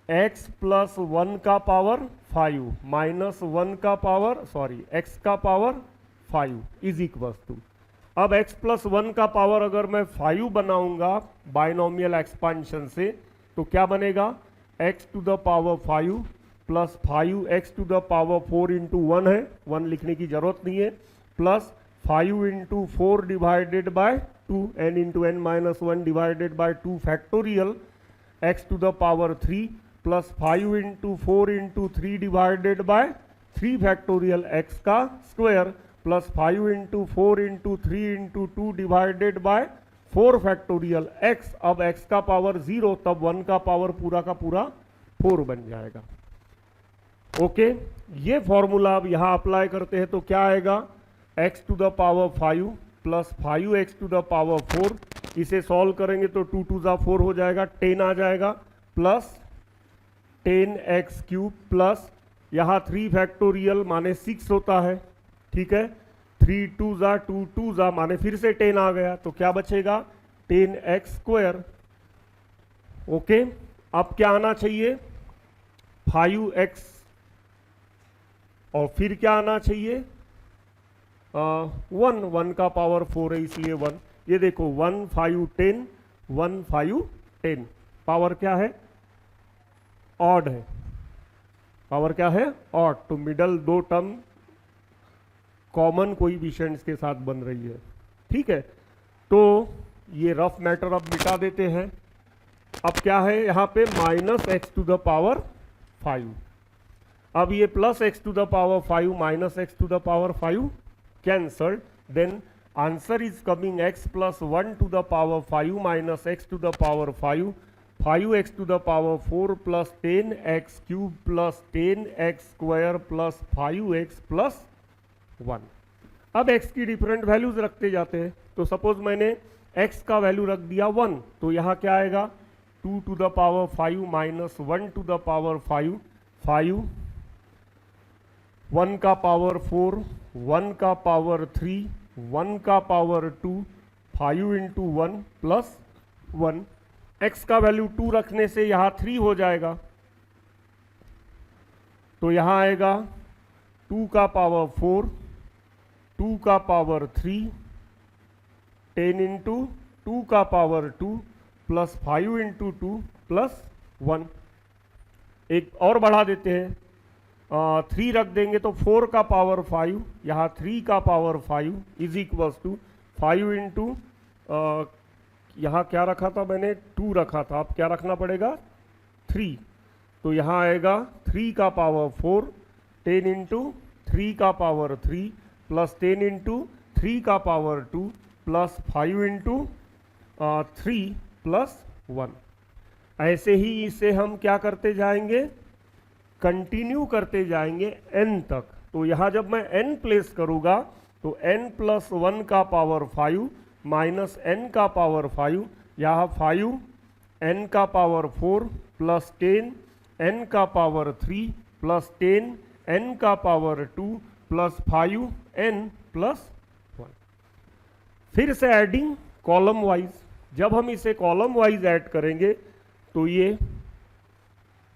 x प्लस 1 का पावर 5 माइनस 1 का पावर x का पावर 5 इज इक्वल टू, अब x प्लस 1 का पावर अगर मैं 5 बनाऊंगा बाइनोमियल एक्सपांशन से, तो क्या बनेगा, x to the power 5 plus 5x to the power 4 into 1 है, 1 लिखने की जरूरत नहीं है, plus 5 into 4 divided by 2, n into n minus 1 divided by 2 factorial x to the power 3 plus 5 into 4 into 3 divided by 3 factorial x का square plus 5 into 4 into 3 into 2 divided by 4 factorial x। अब x का पावर 0, तब 1 का पावर पूरा का पूरा 4 बन जाएगा। ओके, ये फॉर्मूला अब यहां अप्लाई करते हैं तो क्या आएगा, x to the power 5 plus 5x to the power 4, इसे सॉल्व करेंगे तो 2 2 जा 4 हो जाएगा, 10 आ जाएगा, प्लस 10x क्यूब प्लस यहां 3 फैक्टोरियल माने 6 होता है। ठीक है, 3 2 जा 2 2 जा माने फिर से 10 आ गया, तो क्या बचेगा 10x स्क्वायर। ओके, अब क्या आना चाहिए 5x और फिर क्या आना चाहिए 1 का पावर 4 है इसलिए 1। ये देखो 1 5 10 1 5 10, पावर क्या है, ऑड है, पावर क्या है ऑड, तो मिडल 2 टर्म कॉमन कोएफिशिएंट्स के साथ बन रही है। ठीक है, तो ये रफ मैटर अब मिटा देते हैं। अब क्या है यहां पे minus x to the power 5, अब ये plus x to the power 5 minus x to the power 5 cancelled, then answer is coming x plus 1 to the power 5 minus x to the power 5, 5x to the power 4 plus 10x cube plus 10x square plus 5x plus 1। अब x की डिफरेंट वैल्यूज रखते जाते हैं, तो सपोज मैंने x का वैल्यू रख दिया 1, तो यहां क्या आएगा 2 to the power 5 minus 1 to the power 5, 5 1 का पावर 4 1 का पावर 3 1 का पावर 2 5 इंटू 1 प्लस 1। x का वैल्यू 2 रखने से यहां 3 हो जाएगा, तो यहां आएगा 2 का पावर 4 2 का पावर 3 10 इंटू 2 का पावर 2 प्लस 5 इंटू 2 प्लस 1। एक और बढ़ा देते हैं, 3 रख देंगे तो 4 का पावर 5, यहाँ 3 का power 5 is equals to 5 into यहाँ क्या रखा था मैंने 2 रखा था, अब क्या रखना पड़ेगा 3, तो यहाँ आएगा 3 का पावर 4 10 इंटू 3 का पावर 3 प्लस 10 इंटू 3 का पावर 2 प्लस 5 इंटू 3 प्लस 1। ऐसे ही इसे हम क्या करते जाएंगे, कंटिन्यू करते जाएंगे n तक। तो यहाँ जब मैं n प्लेस करूँगा तो n प्लस 1 का पावर 5 माइनस n का पावर 5, यहाँ 5 n का पावर 4 प्लस 10 n का पावर 3 प्लस 10 n का पावर 2 प्लस 5 n प्लस 1। फिर से एडिंग कॉलम वाइज, जब हम इसे कॉलम वाइज ऐड करेंगे तो ये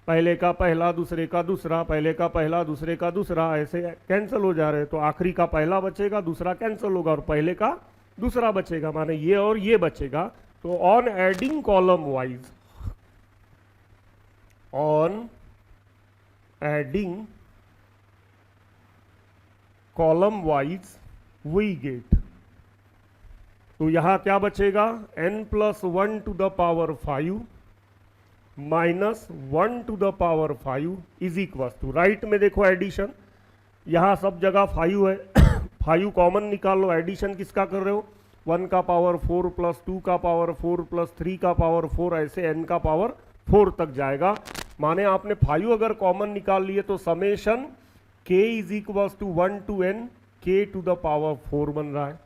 पहले का पहला, दूसरे का दूसरा, पहले का पहला, दूसरे का दूसरा, ऐसे कैंसिल हो जा रहे हैं। तो आखिरी का पहला बचेगा, दूसरा कैंसिल होगा और पहले का दूसरा बचेगा, माने ये और ये बचेगा। तो on adding column wise, on adding column wise we get, तो यहां क्या बचेगा, n plus 1 to the power 5 minus 1 to the power 5 is equal to, right में देखो एडिशन, यहां सब जगह 5 है 5 कॉमन निकाल लो। एडिशन किसका कर रहे हो, 1 का पावर 4 प्लस 2 का पावर 4 प्लस 3 का पावर 4, ऐसे n का पावर 4 तक जाएगा। माने आपने 5 अगर कॉमन निकाल लिए तो summation k is equal to 1 to n k to the power 4 बन रहा है।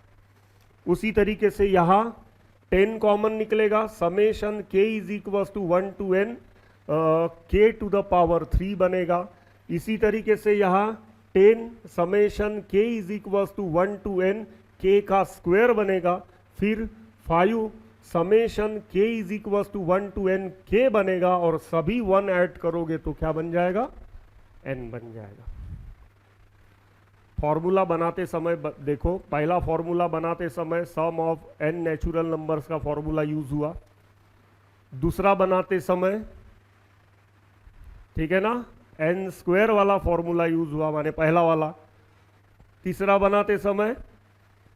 उसी तरीके से यहाँ 10 कॉमन निकलेगा, summation k is equal to 1 to n k to the power 3 बनेगा। इसी तरीके से यहाँ 10 summation k is equal to 1 to n k का स्क्वायर बनेगा। फिर 5 summation k is equal to 1 to n k बनेगा और सभी 1 ऐड करोगे तो क्या बन जाएगा, n बन जाएगा। फॉर्मूला बनाते समय देखो, पहला फॉर्मूला बनाते समय सम ऑफ n नेचुरल नंबर्स का फॉर्मूला यूज हुआ, दूसरा बनाते समय ठीक है ना n स्क्वायर वाला फॉर्मूला यूज हुआ, माने पहला वाला। तीसरा बनाते समय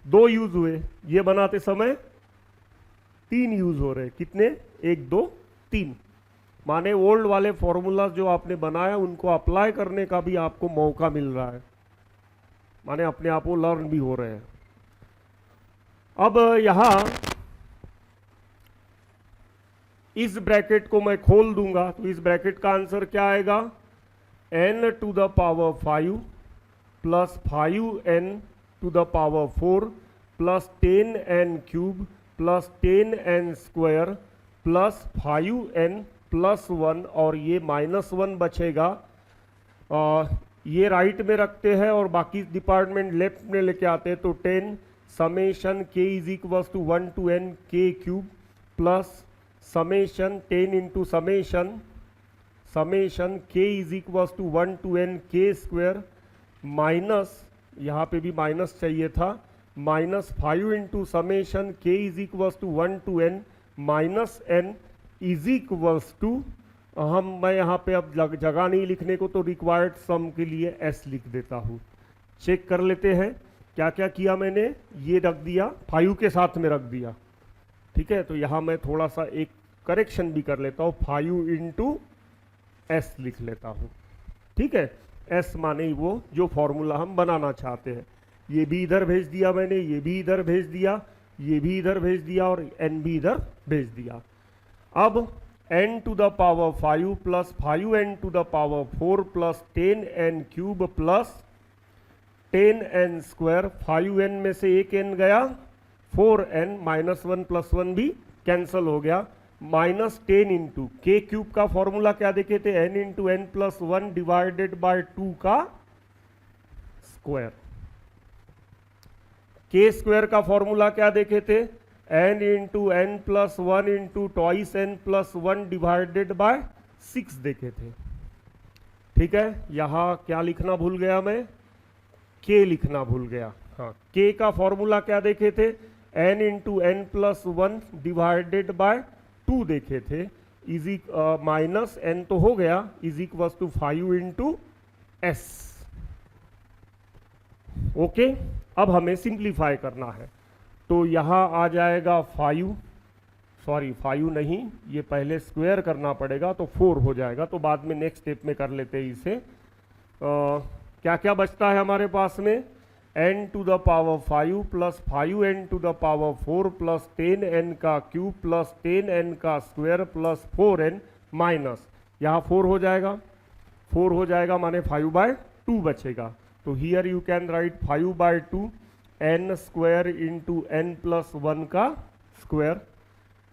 2 यूज हुए, ये बनाते समय 3 यूज हो रहे। कितने, 1 2 3, माने ओल्ड वाले फॉर्मूला जो आपने बनाया उनको अप्लाई करने का भी आपको मौका मिल रहा है, माने अपने आप वो लर्न भी हो रहे हैं। अब यहां इस ब्रैकेट को मैं खोल दूंगा तो इस ब्रैकेट का आंसर क्या आएगा, n to the power 5 plus 5n to the power 4 plus 10n cube plus 10n square plus 5n plus 1, और ये -1 बचेगा। ये राइट में रखते हैं और बाकी डिपार्टमेंट लेफ्ट में लेके आते हैं। तो 10 summation k is equal to 1 to n k cube plus summation 10 into summation k is equal to 1 to n k square minus, यहाँ पे भी माइनस चाहिए था, minus 5 into summation k is equal to 1 to n minus n is equal to, मैं यहाँ पे अब जगह नहीं लिखने को तो रिक्वायर्ड सम के लिए s लिख देता हूँ। चेक कर लेते हैं क्या क्या किया मैंने, ये रख दिया 5 के साथ में रख दिया, ठीक है। तो यहाँ मैं थोड़ा सा एक करेक्शन भी कर लेता हूँ, 5 इंटू एस लिख लेता हूँ, ठीक है। s माने वो जो फॉर्मूला हम बनाना चाहते हैं। ये भी इधर भेज दिया मैंने, ये भी इधर भेज दिया, ये भी इधर भेज दिया और n भी इधर भेज दिया। अब n to the power 5 plus 5n to the power 4 plus 10n cube plus 10n square, 5n में से एक n गया, 4n -1 प्लस 1 भी कैंसल हो गया, माइनस 10 इंटू k क्यूब का फॉर्मूला क्या देखे थे, n into n plus 1 divided by 2 का स्क्वायर। k स्क्वायर का फॉर्मूला क्या देखे थे, n into n plus 1 into twice n plus 1 divided by 6 देखे थे, ठीक है। यहां क्या लिखना भूल गया मैं, k लिखना भूल गया। हाँ, k का फॉर्मूला क्या देखे थे, n into n plus 1 divided by 2 देखे थे, इज माइनस n तो हो गया, is equal to 5 into s। Okay, अब हमें सिंप्लीफाई करना है, तो यहाँ आ जाएगा 5 नहीं, ये पहले स्क्वायर करना पड़ेगा तो 4 हो जाएगा, तो बाद में नेक्स्ट स्टेप में कर लेते हैं इसे। क्या क्या बचता है हमारे पास में, n to the power 5 plus 5n to the power 4 plus 10n का क्यूब प्लस 10n का स्क्वायर प्लस 4n माइनस, यहाँ 4 हो जाएगा, 4 हो जाएगा माने 5/2 बचेगा। तो here you can write 5/2 n square into n plus 1 का स्क्वायर,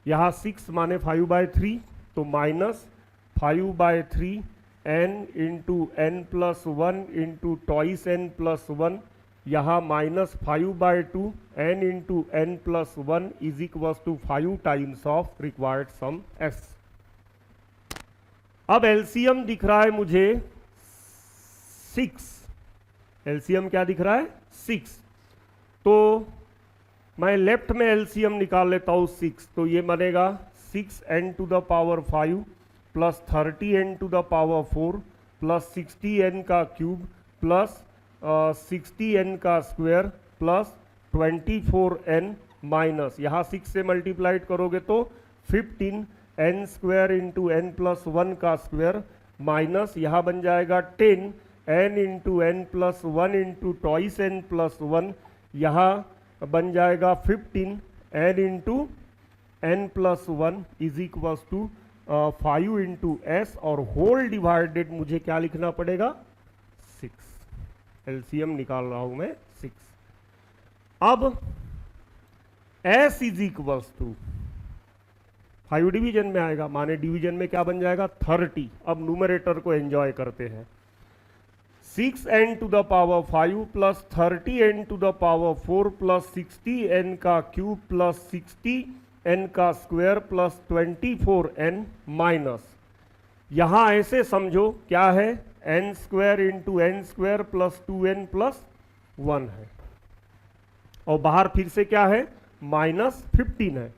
यहाँ 6 माने 5/3 तो minus 5/3 n into n plus 1 into twice n plus 1, यहाँ minus 5/2 n into n plus 1 is equal to 5 times of required sum s। अब एलसीएम दिख रहा है मुझे 6, एलसीएम क्या दिख रहा है 6, तो मैं लेफ्ट में एलसीएम निकाल लेता हूँ 6, तो ये बनेगा 6n to the power 5 plus 30n to the power 4 plus 60n का क्यूब प्लस 60n का स्क्वायर प्लस 24n माइनस, यहाँ 6 से मल्टीप्लाइड करोगे तो 15n square into n plus 1 का स्क्वायर माइनस, यहाँ बन जाएगा 10n into n plus 1 into twice n plus 1, यहाँ बन जाएगा 15n into n plus 1 is equal to 5 into s, और होल डिवाइडेड मुझे क्या लिखना पड़ेगा 6, एलसीएम निकाल रहा हूं मैं 6। अब s is equal to 5 division में आएगा, माने डिवीजन में क्या बन जाएगा 30। अब न्यूमरेटर को एंजॉय करते हैं, 6n to the power 5 plus 30n to the power 4 plus 60n का क्यूब प्लस 60n का स्क्वायर प्लस 24n माइनस, यहाँ ऐसे समझो क्या है n square into n square plus 2n plus 1 है, और बाहर फिर से क्या है -15 है,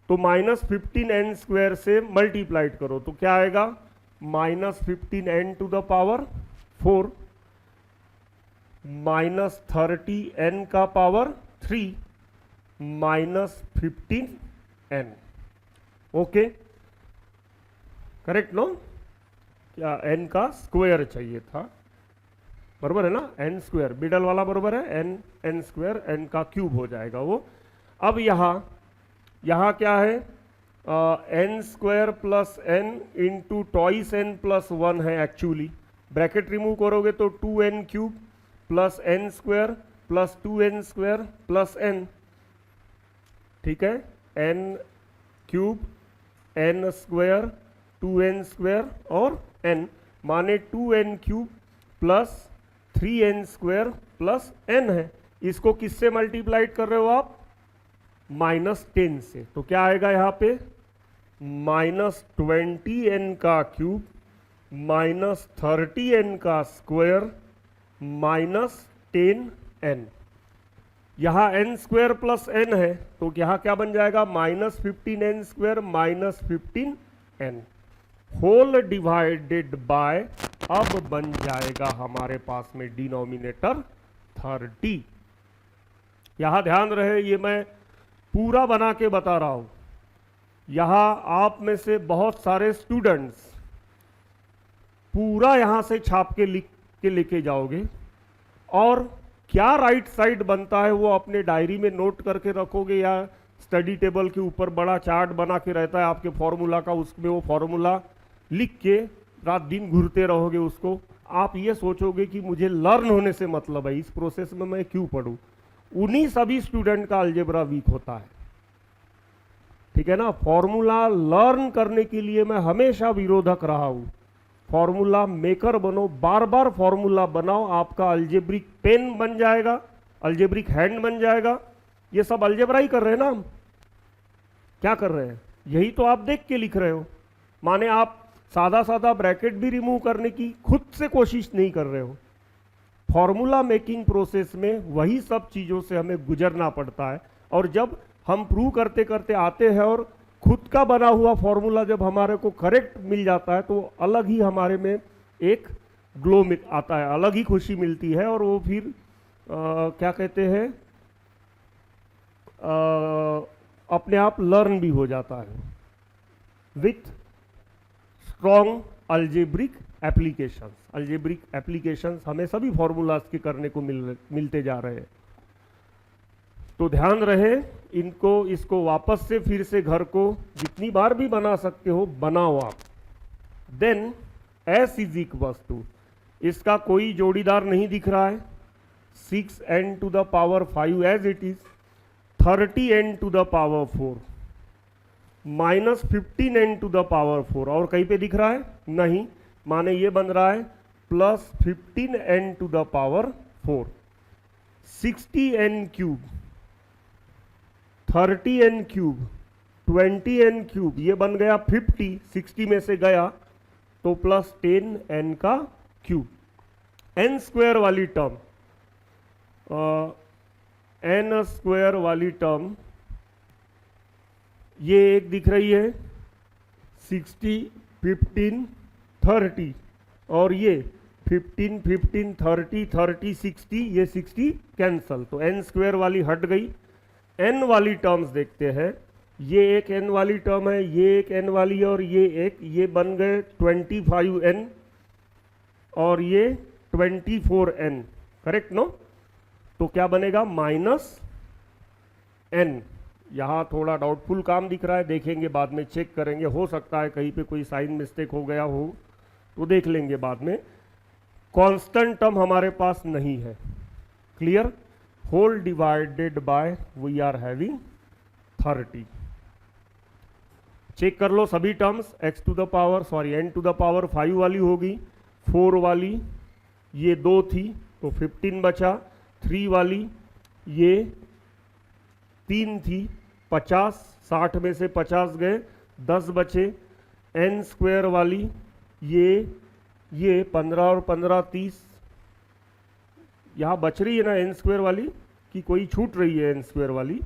तो -15n स्क्वायर से मल्टीप्लाइड करो तो क्या आएगा -15n to the power 4 minus 30n का power 3 minus 15n, okay correct no, क्या n का स्क्वायर चाहिए था, बरोबर है ना, n स्क्वायर मिडल वाला बरोबर है, n स्क्वायर n का क्यूब हो जाएगा वो। अब यहाँ क्या है n square plus n into twice n plus 1 है एक्चुअली, ब्रैकेट रिमूव करोगे तो 2n cube plus n square plus 2n square plus n, ठीक है, n cube n square 2n square और n, माने 2n cube plus 3n square plus n है, इसको किससे मल्टीप्लाइड कर रहे हो आप -10 से, तो क्या आएगा यहाँ पे -20n का क्यूब माइनस 30n का स्क्वायर माइनस 10n, यहाँ n स्क्वायर प्लस n है तो यहाँ क्या बन जाएगा -15n square minus 15n whole divided by, अब बन जाएगा हमारे पास में डिनोमिनेटर 30। यहाँ ध्यान रहे ये मैं पूरा बना के बता रहा हूँ, यहाँ आप में से बहुत सारे स्टूडेंट्स पूरा यहाँ से छाप के लिख के लेके जाओगे, और क्या राइट साइड बनता है वो अपने डायरी में नोट करके रखोगे, या स्टडी टेबल के ऊपर बड़ा चार्ट बना के रहता है आपके फॉर्मूला का, उसमें वो फॉर्मूला लिख के रात दिन घूरते रहोगे उसको, आप ये सोचोगे कि मुझे लर्न होने से मतलब है, इस प्रोसेस में मैं क्यों पढूं, उन्हीं सभी स्टूडेंट का अलजेब्रा वीक होता है, ठीक है ना। फॉर्मूला लर्न करने के लिए मैं हमेशा विरोधक रहा हूं, फॉर्मूला मेकर बनो, बार बार फॉर्मूला बनाओ, आपका अलजेब्रिक पेन बन जाएगा, अलजेब्रिक हैंड बन जाएगा। ये सब अलजेब्रा ही कर रहे हैं ना हम, क्या कर रहे हैं, यही तो आप देख के लिख रहे हो, माने आप सादा सादा ब्रैकेट भी रिमूव करने की खुद से कोशिश नहीं कर रहे हो। फॉर्मूला मेकिंग प्रोसेस में वही सब चीज़ों से हमें गुजरना पड़ता है, और जब हम प्रूव करते करते आते हैं और खुद का बना हुआ फॉर्मूला जब हमारे को करेक्ट मिल जाता है तो अलग ही हमारे में एक ग्लो आता है, अलग ही खुशी मिलती है, और वो फिर क्या कहते हैं अपने आप लर्न भी हो जाता है with strong algebraic applications, algebraic applications हमें सभी फॉर्मूलाज के करने को मिलते जा रहे हैं। तो ध्यान रहे इनको, इसको वापस से फिर से घर को जितनी बार भी बना सकते हो बनाओ आप। Then s is equal to, इसका कोई जोड़ीदार नहीं दिख रहा है, 6n to the power 5 as it is, 30n to the power 4 minus 15n to the power 4, और कहीं पे दिख रहा है नहीं, माने ये बन रहा है plus 15n to the power 4, 60n cube, 30n cube, 20n cube, ये बन गया 50, 60 में से गया तो प्लस 10n का क्यूब। n स्क्वायर वाली टर्म, n स्क्वायर वाली टर्म ये एक दिख रही है 60, 15, 30, और ये 15, 15, 30, 30, 60, ये 60 कैंसल, तो n स्क्वायर वाली हट गई। n वाली टर्म्स देखते हैं, ये एक n वाली टर्म है, ये एक n वाली है, और ये एक, ये बन गए 25n और ये 24n, करेक्ट नो? तो क्या बनेगा माइनस n। यहाँ थोड़ा डाउटफुल काम दिख रहा है, देखेंगे बाद में, चेक करेंगे, हो सकता है कहीं पे कोई साइन मिस्टेक हो गया हो तो देख लेंगे बाद में। कांस्टेंट टर्म हमारे पास नहीं है, clear? Whole divided by we are having 30। Check कर लो सभी terms, x to the power n to the power 5 वाली होगी, 4 वाली ये 2 थी तो 15 बचा, 3 वाली ये 3 थी, 50, 60 में से 50 गए, 10 बचे, n स्क्वायर वाली ये 15 और 15 30, यहाँ बच रही है ना n स्क्वायर वाली, कि कोई छूट रही है n स्क्वायर वाली?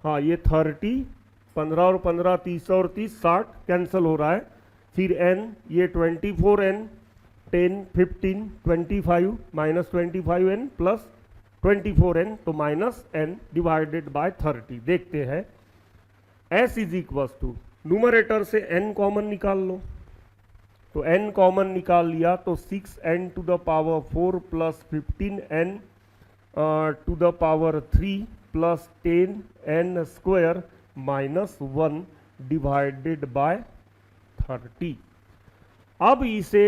हाँ, ये 30, 15 और 15 30 और 30 60 कैंसिल हो रहा है, फिर n ये 24n, 10, 15, 25 minus 25n plus 24n, तो माइनस n डिवाइडेड बाय 30। देखते हैं s is equal to, numerator से n कॉमन निकाल लो, तो n कॉमन निकाल लिया तो 6n to the power 4 plus 15n to the power 3 plus 10n square minus 1 divided by 30। अब इसे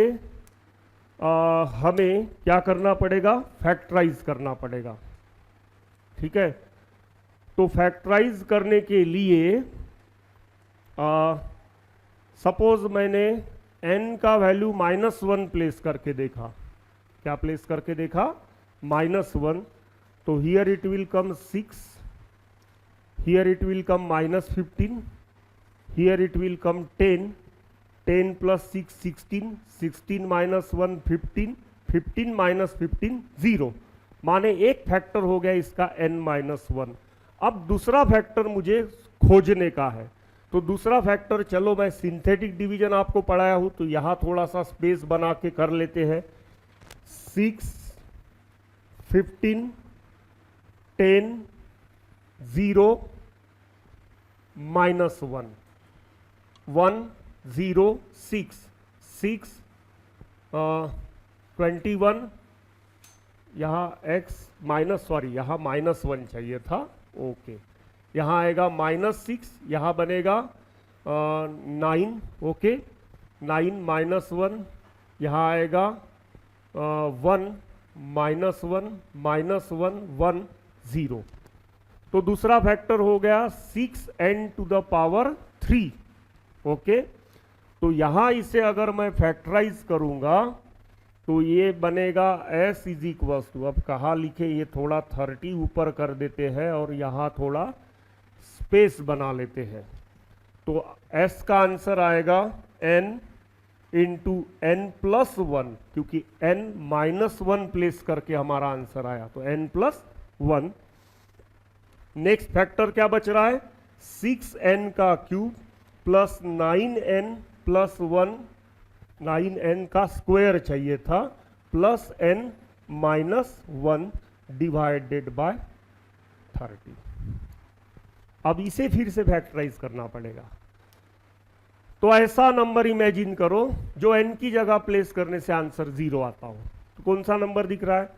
हमें क्या करना पड़ेगा? फैक्टराइज करना पड़ेगा, ठीक है? तो फैक्टराइज करने के लिए सपोज मैंने n का वैल्यू -1 प्लेस करके देखा, क्या प्लेस करके देखा? -1, तो here it will come 6, here it will come -15, here it will come 10, 10 plus 6 16, 16 minus 1 15, 15 minus 15 0, माने एक फैक्टर हो गया इसका n-1। अब दूसरा फैक्टर मुझे खोजने का है, तो दूसरा फैक्टर, चलो मैं सिंथेटिक डिवीजन आपको पढ़ाया हूं तो यहां थोड़ा सा स्पेस बना के कर लेते हैं। 6, 15, 10, 0, -1, 1, 0, 6, 6, 21, यहाँ x यहाँ -1 चाहिए था, ओके, यहाँ आएगा -6, यहाँ बनेगा 9, ओके, 9 -1, यहाँ आएगा 1, -1, -1, 1, 0, तो दूसरा फैक्टर हो गया 6n to the power 3, okay. तो यहां इसे अगर मैं फैक्टराइज करूंगा तो ये बनेगा s इज इक्वल टू, अब कहाँ लिखे, ये थोड़ा 30 ऊपर कर देते हैं और यहाँ थोड़ा स्पेस बना लेते हैं, तो s का आंसर आएगा n इंटू n+1, क्योंकि n-1 प्लेस करके हमारा आंसर आया, तो n+1। नेक्स्ट फैक्टर क्या बच रहा है? 6n का cube plus 9n plus 1, 9n का स्क्वायर चाहिए था, प्लस n-1 डिवाइडेड बाय 30। अब इसे फिर से फैक्टराइज करना पड़ेगा, तो ऐसा नंबर इमेजिन करो जो n की जगह प्लेस करने से आंसर 0 आता हो। तो कौन सा नंबर दिख रहा है?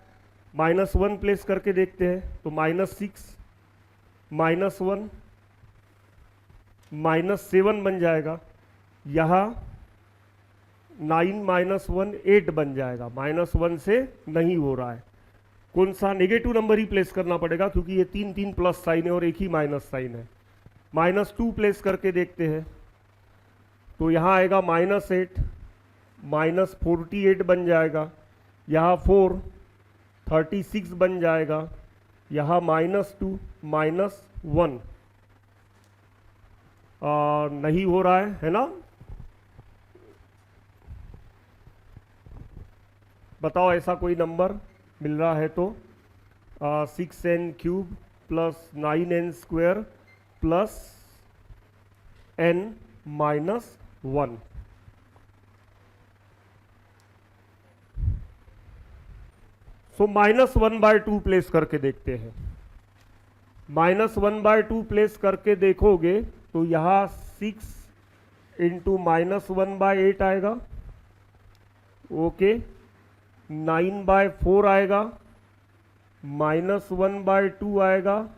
-1 प्लेस करके देखते हैं, तो -6 -1 -7 बन जाएगा। यहाँ 9 -1 8 बन जाएगा। -1 से नहीं हो रहा है, कौन सा नेगेटिव नंबर ही प्लेस करना पड़ेगा, क्योंकि ये 3 प्लस साइन है और एक ही माइनस साइन है। -2 प्लेस करके देखते हैं, तो यहाँ आएगा -8 -48 बन जाएगा। यहाँ 4 36 बन जाएगा। यहाँ -2 -1 नहीं हो रहा है ना? बताओ ऐसा कोई नंबर मिल रहा है तो 6n³ plus 9n² plus n -1। सो -1/2 प्लेस करके देखते हैं। -1/2 प्लेस करके देखोगे तो यहाँ 6 इंटू -1/8 आएगा। ओके, 9/4 आएगा, -1/2 आएगा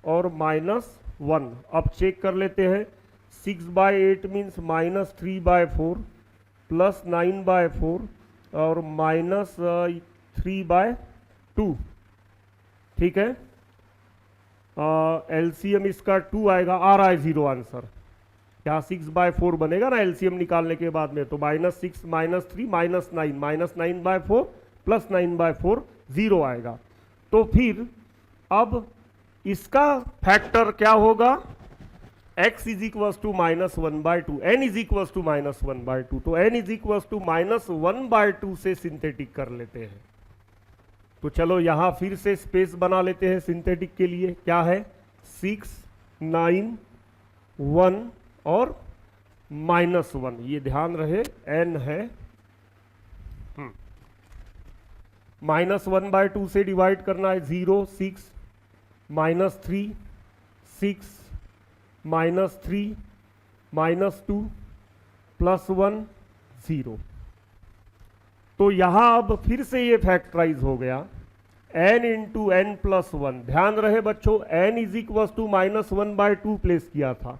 और -1। अब चेक कर लेते हैं। 6/8 मीन्स -3/4 प्लस 9/4 और -3/2। ठीक है, एलसीएम इसका 2 आएगा। आ रहा है 0 आंसर। यहाँ 6/4 बनेगा ना एलसीएम निकालने के बाद में, तो -6 -3 -9 -9/4 प्लस 9/4 0 आएगा। तो फिर अब इसका फैक्टर क्या होगा? x is equal to -1/2, n is equal to -1/2। तो n इज इक्वल टू -1/2 से सिंथेटिक कर लेते हैं। तो चलो यहां फिर से स्पेस बना लेते हैं सिंथेटिक के लिए। क्या है? 6 9 1 और -1। ये ध्यान रहे n है। -1/2 से डिवाइड करना है। 0 6 -3 6 -3 -2 +1 0। तो यहां अब फिर से ये फैक्टराइज हो गया n इंटू n प्लस 1। ध्यान रहे बच्चों, n is equal to -1/2 place किया था,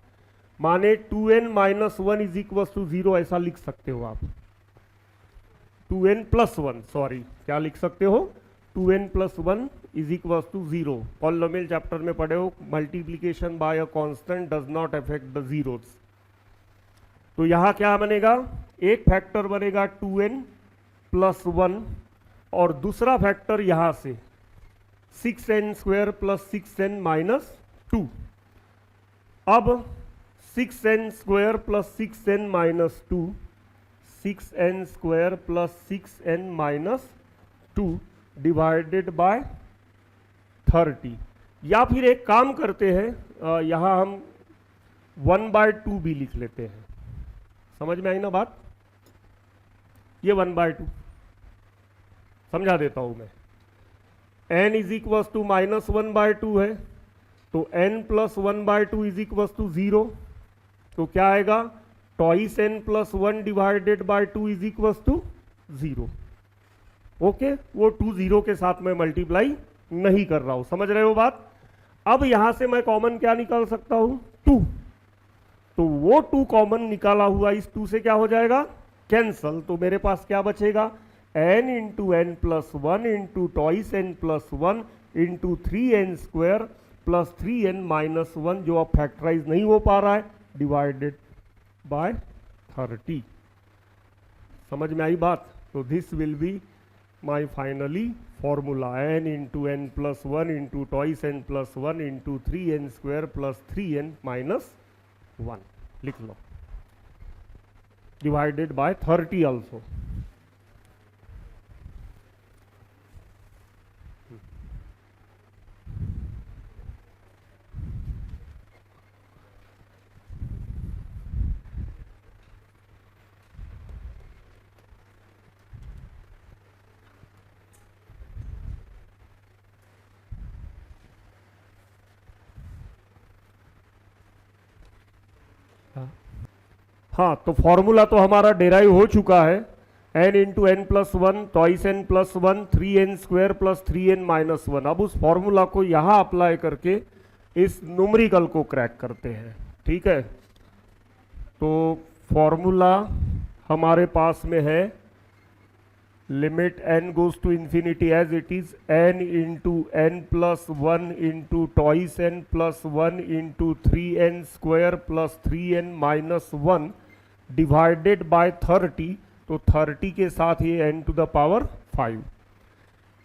माने 2n - 1 इज इक्वल टू 0 ऐसा लिख सकते हो आप। 2n + 1, सॉरी क्या लिख सकते हो? 2n + 1 is equal to 0। Polynomial chapter में पढ़े हो, multiplication by a constant does not affect the zeros. तो यहां क्या बनेगा? एक फैक्टर बनेगा 2n + 1 और दूसरा फैक्टर यहां से 6n² + 6n - 2। अब 6n² + 6n - 2 6n² + 6n - 2 divided by 30। या फिर एक काम करते हैं, यहां हम 1/2 भी लिख लेते हैं। समझ में आई ना बात? ये 1/2 समझा देता हूं मैं। n इज इक्वल टू -1/2 है, तो n + 1/2 इज इक्वल टू 0। तो क्या आएगा? Twice n + 1 divided by 2 is equal to 0। Okay, वो 2 0 के साथ मैं मल्टीप्लाई नहीं कर रहा हूं। समझ रहे हो बात? अब यहां से मैं कॉमन क्या निकाल सकता हूं? 2। तो वो 2 कॉमन निकाला हुआ इस 2 से क्या हो जाएगा? कैंसल। तो मेरे पास क्या बचेगा? n into n + 1 into twice n + 1 into 3n² plus 3n - 1, जो अब फैक्टराइज नहीं हो पा रहा है, डिवाइडेड बाय 30। समझ में आई बात? तो this will be my finally formula. n into n + 1 into twice n + 1 into 3n² plus 3n - 1 लिख लो, डिवाइडेड बाय 30 ऑल्सो। हाँ, तो फॉर्मूला तो हमारा डेराइव हो चुका है, n into n plus one twice n plus one 3n square plus 3n minus one. अब उस फॉर्मूला को यहाँ अप्लाई करके इस न्यूमेरिकल को क्रैक करते हैं। ठीक है, तो फॉर्मूला हमारे पास में है limit n goes to infinity as it is n into n plus one into twice n plus one into 3n square plus 3n minus one divided by 30। तो 30 के साथ ये n टू द पावर 5।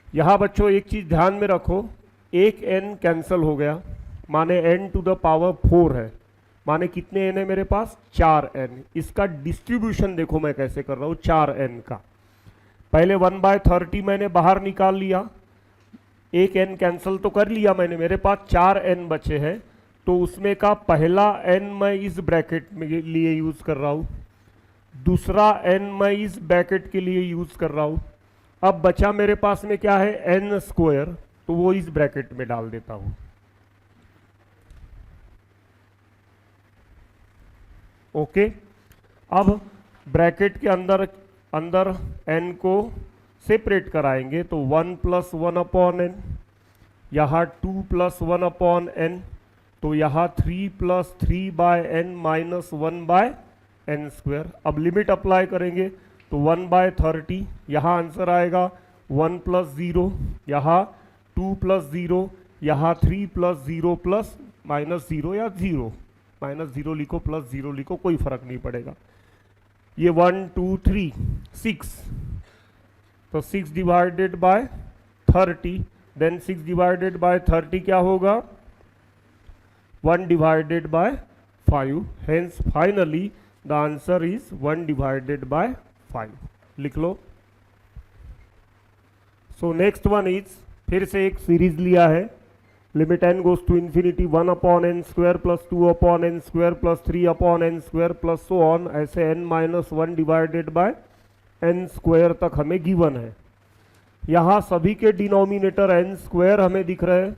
यहाँ बच्चों एक चीज ध्यान में रखो, एक n कैंसिल हो गया, माने n टू द पावर 4 है, माने कितने n है मेरे पास 4n। इसका डिस्ट्रीब्यूशन देखो मैं कैसे कर रहा हूं 4n का। पहले 1/30 मैंने बाहर निकाल लिया, एक n कैंसिल तो कर लिया मैंने, मेरे पास 4n बचे हैं, तो उसमें का पहला n मैं इस ब्रैकेट में लिए यूज कर रहा हूं, दूसरा n मैं इस ब्रैकेट के लिए यूज कर रहा हूं। अब बचा मेरे पास में क्या है n स्क्वायर, तो वो इस ब्रैकेट में डाल देता हूं। ओके, अब ब्रैकेट के अंदर n को सेपरेट कराएंगे, तो 1 प्लस 1 अपॉन n, यहाँ 2 प्लस 1 अपॉन n, तो यहाँ 3 plus 3 by n minus 1 by n square. अब लिमिट अप्लाई करेंगे तो 1/30, यहाँ आंसर आएगा 1 प्लस 0, यहाँ 2 प्लस 0, यहाँ 3 प्लस 0 प्लस माइनस 0 या 0, माइनस 0 लिखो प्लस 0 लिखो, कोई फर्क नहीं पड़ेगा। ये 1 2 3 6, तो 6 divided by 30, then 6 divided by 30 क्या होगा 1 divided by 5, hence finally the answer is 1 divided by 5। लिख लो। सो नेक्स्ट वन इज, फिर से एक सीरीज लिया है, limit n goes to infinity 1 upon n square plus 2 upon n square plus 3 upon n square plus so on, ऐसे n minus 1 divided by n square तक हमें गिवन है। यहाँ सभी के डिनोमिनेटर n स्क्वायर हमें दिख रहे हैं,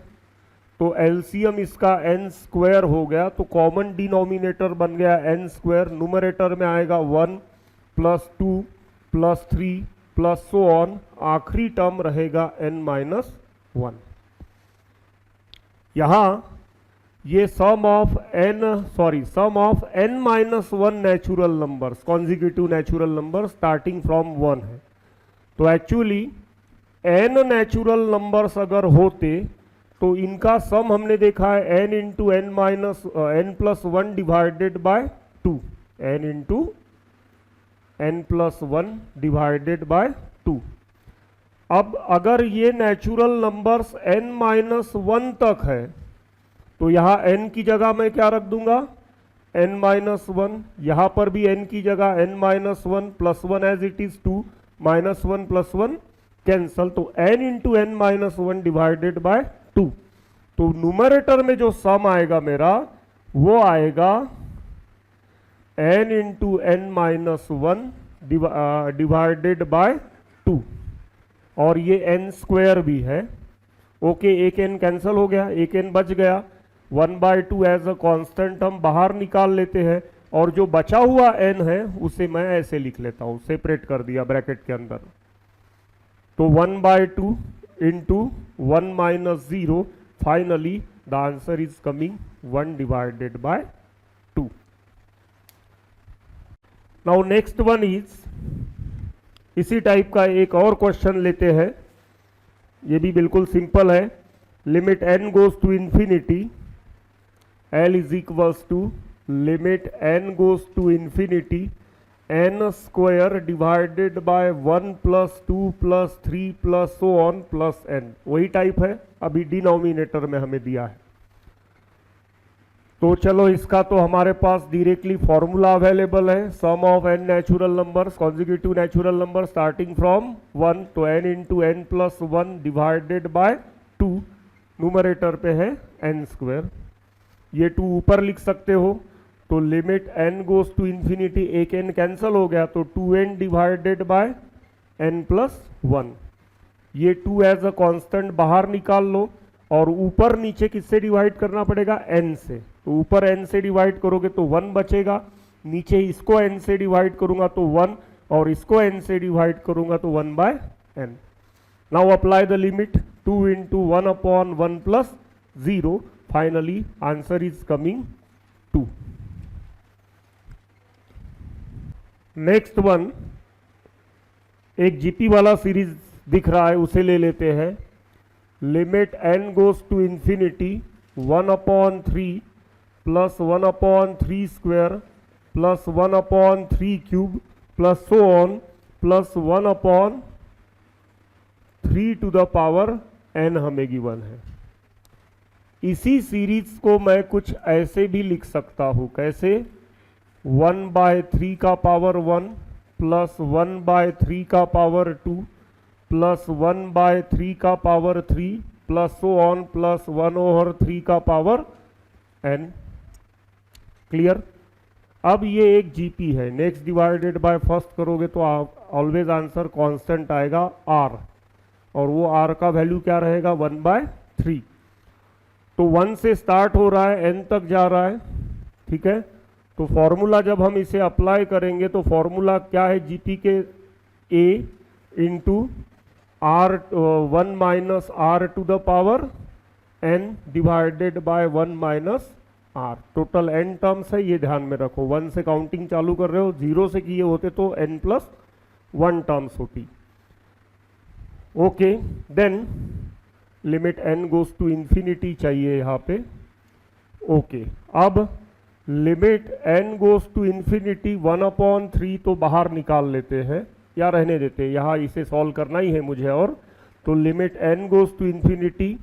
तो एलसीएम इसका n स्क्वायर हो गया, तो कॉमन डिनोमिनेटर बन गया n स्क्वायर, न्यूमरेटर में आएगा 1 plus 2 plus 3 plus so on, आखिरी टर्म रहेगा n माइनस 1। यहाँ ये sum of n minus 1 natural numbers, consecutive natural number starting from 1 है, तो एक्चुअली n नेचुरल नंबर्स अगर होते तो इनका सम हमने देखा है n into n minus n plus 1 divided by 2, n into n plus 1 divided by 2। अब अगर ये नेचुरल नंबर्स n माइनस 1 तक है, तो यहाँ n की जगह मैं क्या रख दूंगा n माइनस 1, यहाँ पर भी n की जगह n minus 1 plus 1 as it is 2, minus 1 plus 1 cancel, तो n into n minus 1 divided by 2। तो न्यूमरेटर में जो सम आएगा मेरा वो आएगा n into n minus 1 divided by 2, और ये n स्क्वायर भी है। ओके, एक n कैंसिल हो गया, एक n बच गया, 1/2 एज अ कांस्टेंट हम बाहर निकाल लेते हैं, और जो बचा हुआ n है उसे मैं ऐसे लिख लेता हूं, सेपरेट कर दिया ब्रैकेट के अंदर, तो 1/2 into 1 minus 0, finally the answer is coming 1 divided by 2। Now next one is, इसी टाइप का एक और क्वेश्चन लेते हैं, ये भी बिल्कुल सिंपल है। Limit n goes to infinity, l is equals to limit n goes to infinity n square divided by 1 plus 2 plus 3 plus so on plus n, वही टाइप है, अभी डिनोमिनेटर में हमें दिया है। तो चलो इसका तो हमारे पास डायरेक्टली फॉर्मूला अवेलेबल है, sum of n natural numbers, consecutive natural number starting from 1, तो n into n plus 1 divided by 2, numerator पे है n स्क्वायर, ये 2 ऊपर लिख सकते हो, तो limit n goes to infinity, एक n कैंसिल हो गया, तो 2n divided by n plus 1, ये 2 एज अ कांस्टेंट बाहर निकाल लो, और ऊपर नीचे किससे डिवाइड करना पड़ेगा n से, तो ऊपर n से डिवाइड करोगे तो 1 बचेगा, नीचे इसको n से डिवाइड करूंगा तो 1 और इसको n से डिवाइड करूंगा तो 1/n। Now apply the limit 2 into 1/1 plus 0, finally answer is coming 2। Next one, एक जीपी वाला सीरीज दिख रहा है, उसे ले लेते हैं। Limit n goes to infinity 1/3 plus 1/3 square plus 1/3 cube plus so on plus 1/3 to the power n हमें गिवन है। इसी सीरीज को मैं कुछ ऐसे भी लिख सकता हूं, कैसे? 1/3 का पावर 1 प्लस 1/3 का पावर 2 प्लस 1/3 का power 3 plus so on plus 1/3 का पावर n। क्लियर? अब ये एक जीपी है, नेक्स्ट डिवाइडेड बाय फर्स्ट करोगे तो ऑलवेज आंसर कांस्टेंट आएगा r, और वो r का वैल्यू क्या रहेगा? 1/3। तो 1 से स्टार्ट हो रहा है, n तक जा रहा है, ठीक है। तो फॉर्मूला जब हम इसे अप्लाई करेंगे तो फॉर्मूला क्या है? जीपी के a into r 1 minus r to the power n divided by 1 minus r। Total n terms है, ये ध्यान में रखो। 1 से काउंटिंग चालू कर रहे हो, 0 से किए होते तो n प्लस 1 टर्म्स होती। Okay, then limit n goes to infinity चाहिए यहाँ पे। ओके, अब limit n goes to infinity 1/3 तो बाहर निकाल लेते हैं, या रहने देते हैं, यहाँ इसे सॉल्व करना ही है मुझे। और तो limit n goes to infinity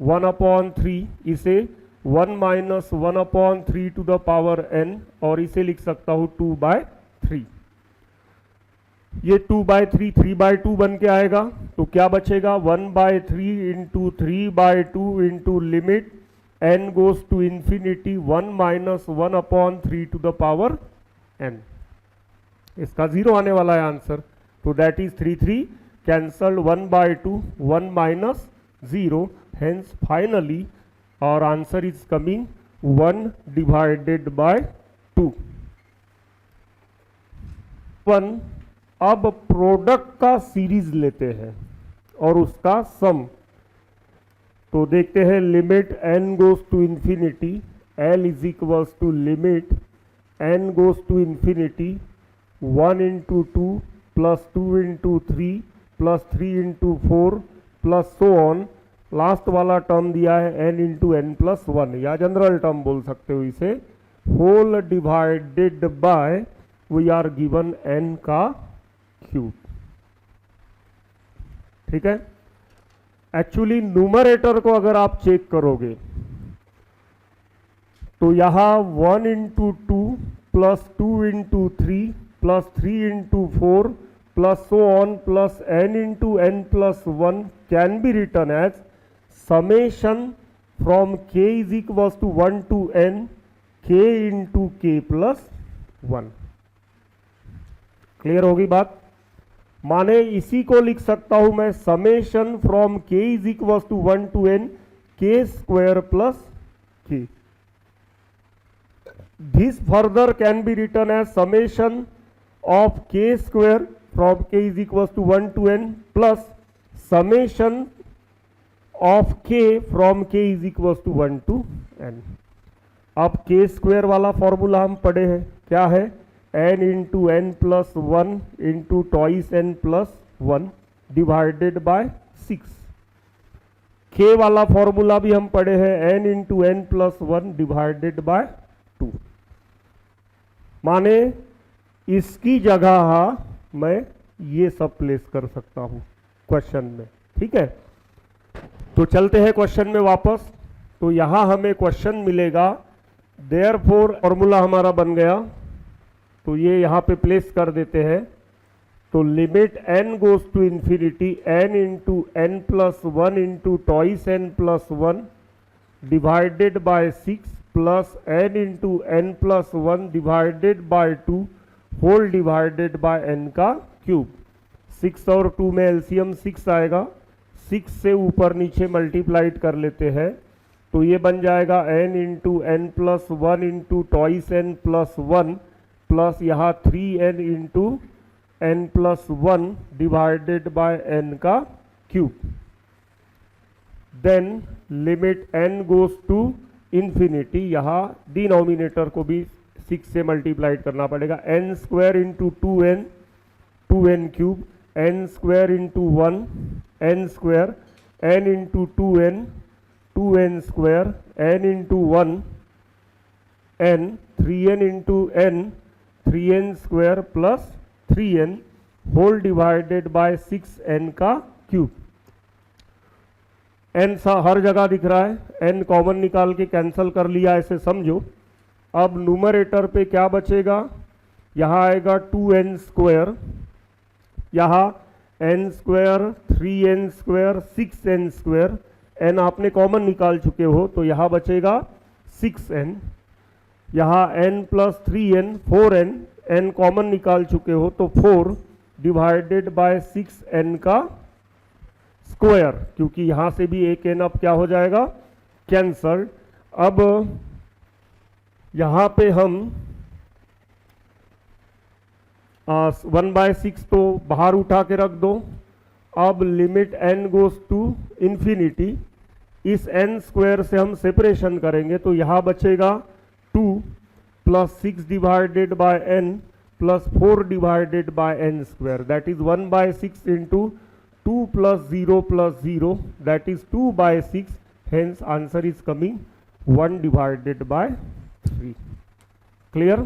1/3, इसे 1 minus 1/3 to the power n, और इसे लिख सकता हूँ 2/3। ये 2/3 3/2 बन के आएगा, तो क्या बचेगा? 1/3 into 3/2 into limit n goes to infinity 1 minus 1/3 to the power n। इसका 0 आने वाला है आंसर, तो that is 3 cancelled 1/2 1 minus 0, hence finally और answer is coming 1 divided by 2। 1। अब प्रोडक्ट का सीरीज लेते हैं और उसका सम। तो देखते हैं, limit n goes to infinity l is equals to limit n goes to infinity 1 into 2 plus 2 into 3 plus 3 into 4 plus so on. Last वाला टर्म दिया है n इंटू n प्लस 1, या जनरल टर्म बोल सकते हो इसे, whole divided by we are given n का क्यूब। ठीक है। एक्चुअली न्यूमरेटर को अगर आप चेक करोगे तो यहां 1 into 2 plus 2 into 3 plus 3 into 4 plus so on plus n into n plus 1 can be written as summation from k is equal to 1 to n k into k plus 1। Clear होगी बात? माने इसी को लिख सकता हूं मैं summation from k is equal to 1 to n k square plus k। This further can be written as summation of k square from k is equal to 1 to n plus summation of k from k is equal to 1 to n। अब k स्क्वायर वाला फॉर्मूला हम पढ़े हैं, क्या है? n into n plus 1 into twice n plus 1 divided by 6। k वाला फॉर्मूला भी हम पढ़े हैं, n into n plus 1 divided by 2। माने इसकी जगह मैं ये सब प्लेस कर सकता हूं क्वेश्चन में। ठीक है, तो चलते हैं क्वेश्चन में वापस। तो यहां हमें क्वेश्चन मिलेगा, देयरफॉर फॉर्मूला हमारा बन गया, तो ये यहाँ पे प्लेस कर देते हैं। तो limit n goes to infinity n into n plus 1 into twice n plus 1 divided by 6 plus n into n plus 1 divided by 2 whole divided by n का क्यूब। 6 और 2 में एलसीएम 6 आएगा, 6 से ऊपर नीचे मल्टीप्लाइड कर लेते हैं, तो ये बन जाएगा n into n plus 1 into twice n plus 1 plus यहाँ 3n into n plus 1 divided by n का cube. Then limit n goes to infinity, यहाँ डिनोमिनेटर को भी 6 से मल्टीप्लाइड करना पड़ेगा। n square into 2n, 2n cube, n square into 1, n square, n into 2n, 2n square, n into 1, n, 3n into n, 3n square plus 3n whole divided bye 6n का क्यूब। n सा हर जगह दिख रहा है, n कॉमन निकाल के कैंसिल कर लिया, ऐसे समझो। अब न्यूमरेटर पे क्या बचेगा, यहाँ आएगा 2n स्क्वायर, यहाँ n square, 3n square, 6n square, n आपने कॉमन निकाल चुके हो तो यहाँ बचेगा 6n, यहाँ n plus 3n 4n, n common निकाल चुके हो तो 4 डिवाइडेड बाय 6n का स्क्वायर, क्योंकि यहाँ से भी एक n अब क्या हो जाएगा, कैंसल्ड। अब यहाँ पे हम 1/6 तो बाहर उठा के रख दो। अब limit n goes to infinity, इस n स्क्वायर से हम सेपरेशन करेंगे तो यहाँ बचेगा 2 plus 6 divided by n plus 4 divided by n square, that is 1/6 into 2 plus 0 plus 0, that is 2/6, hence answer is coming 1 divided by 3. Clear?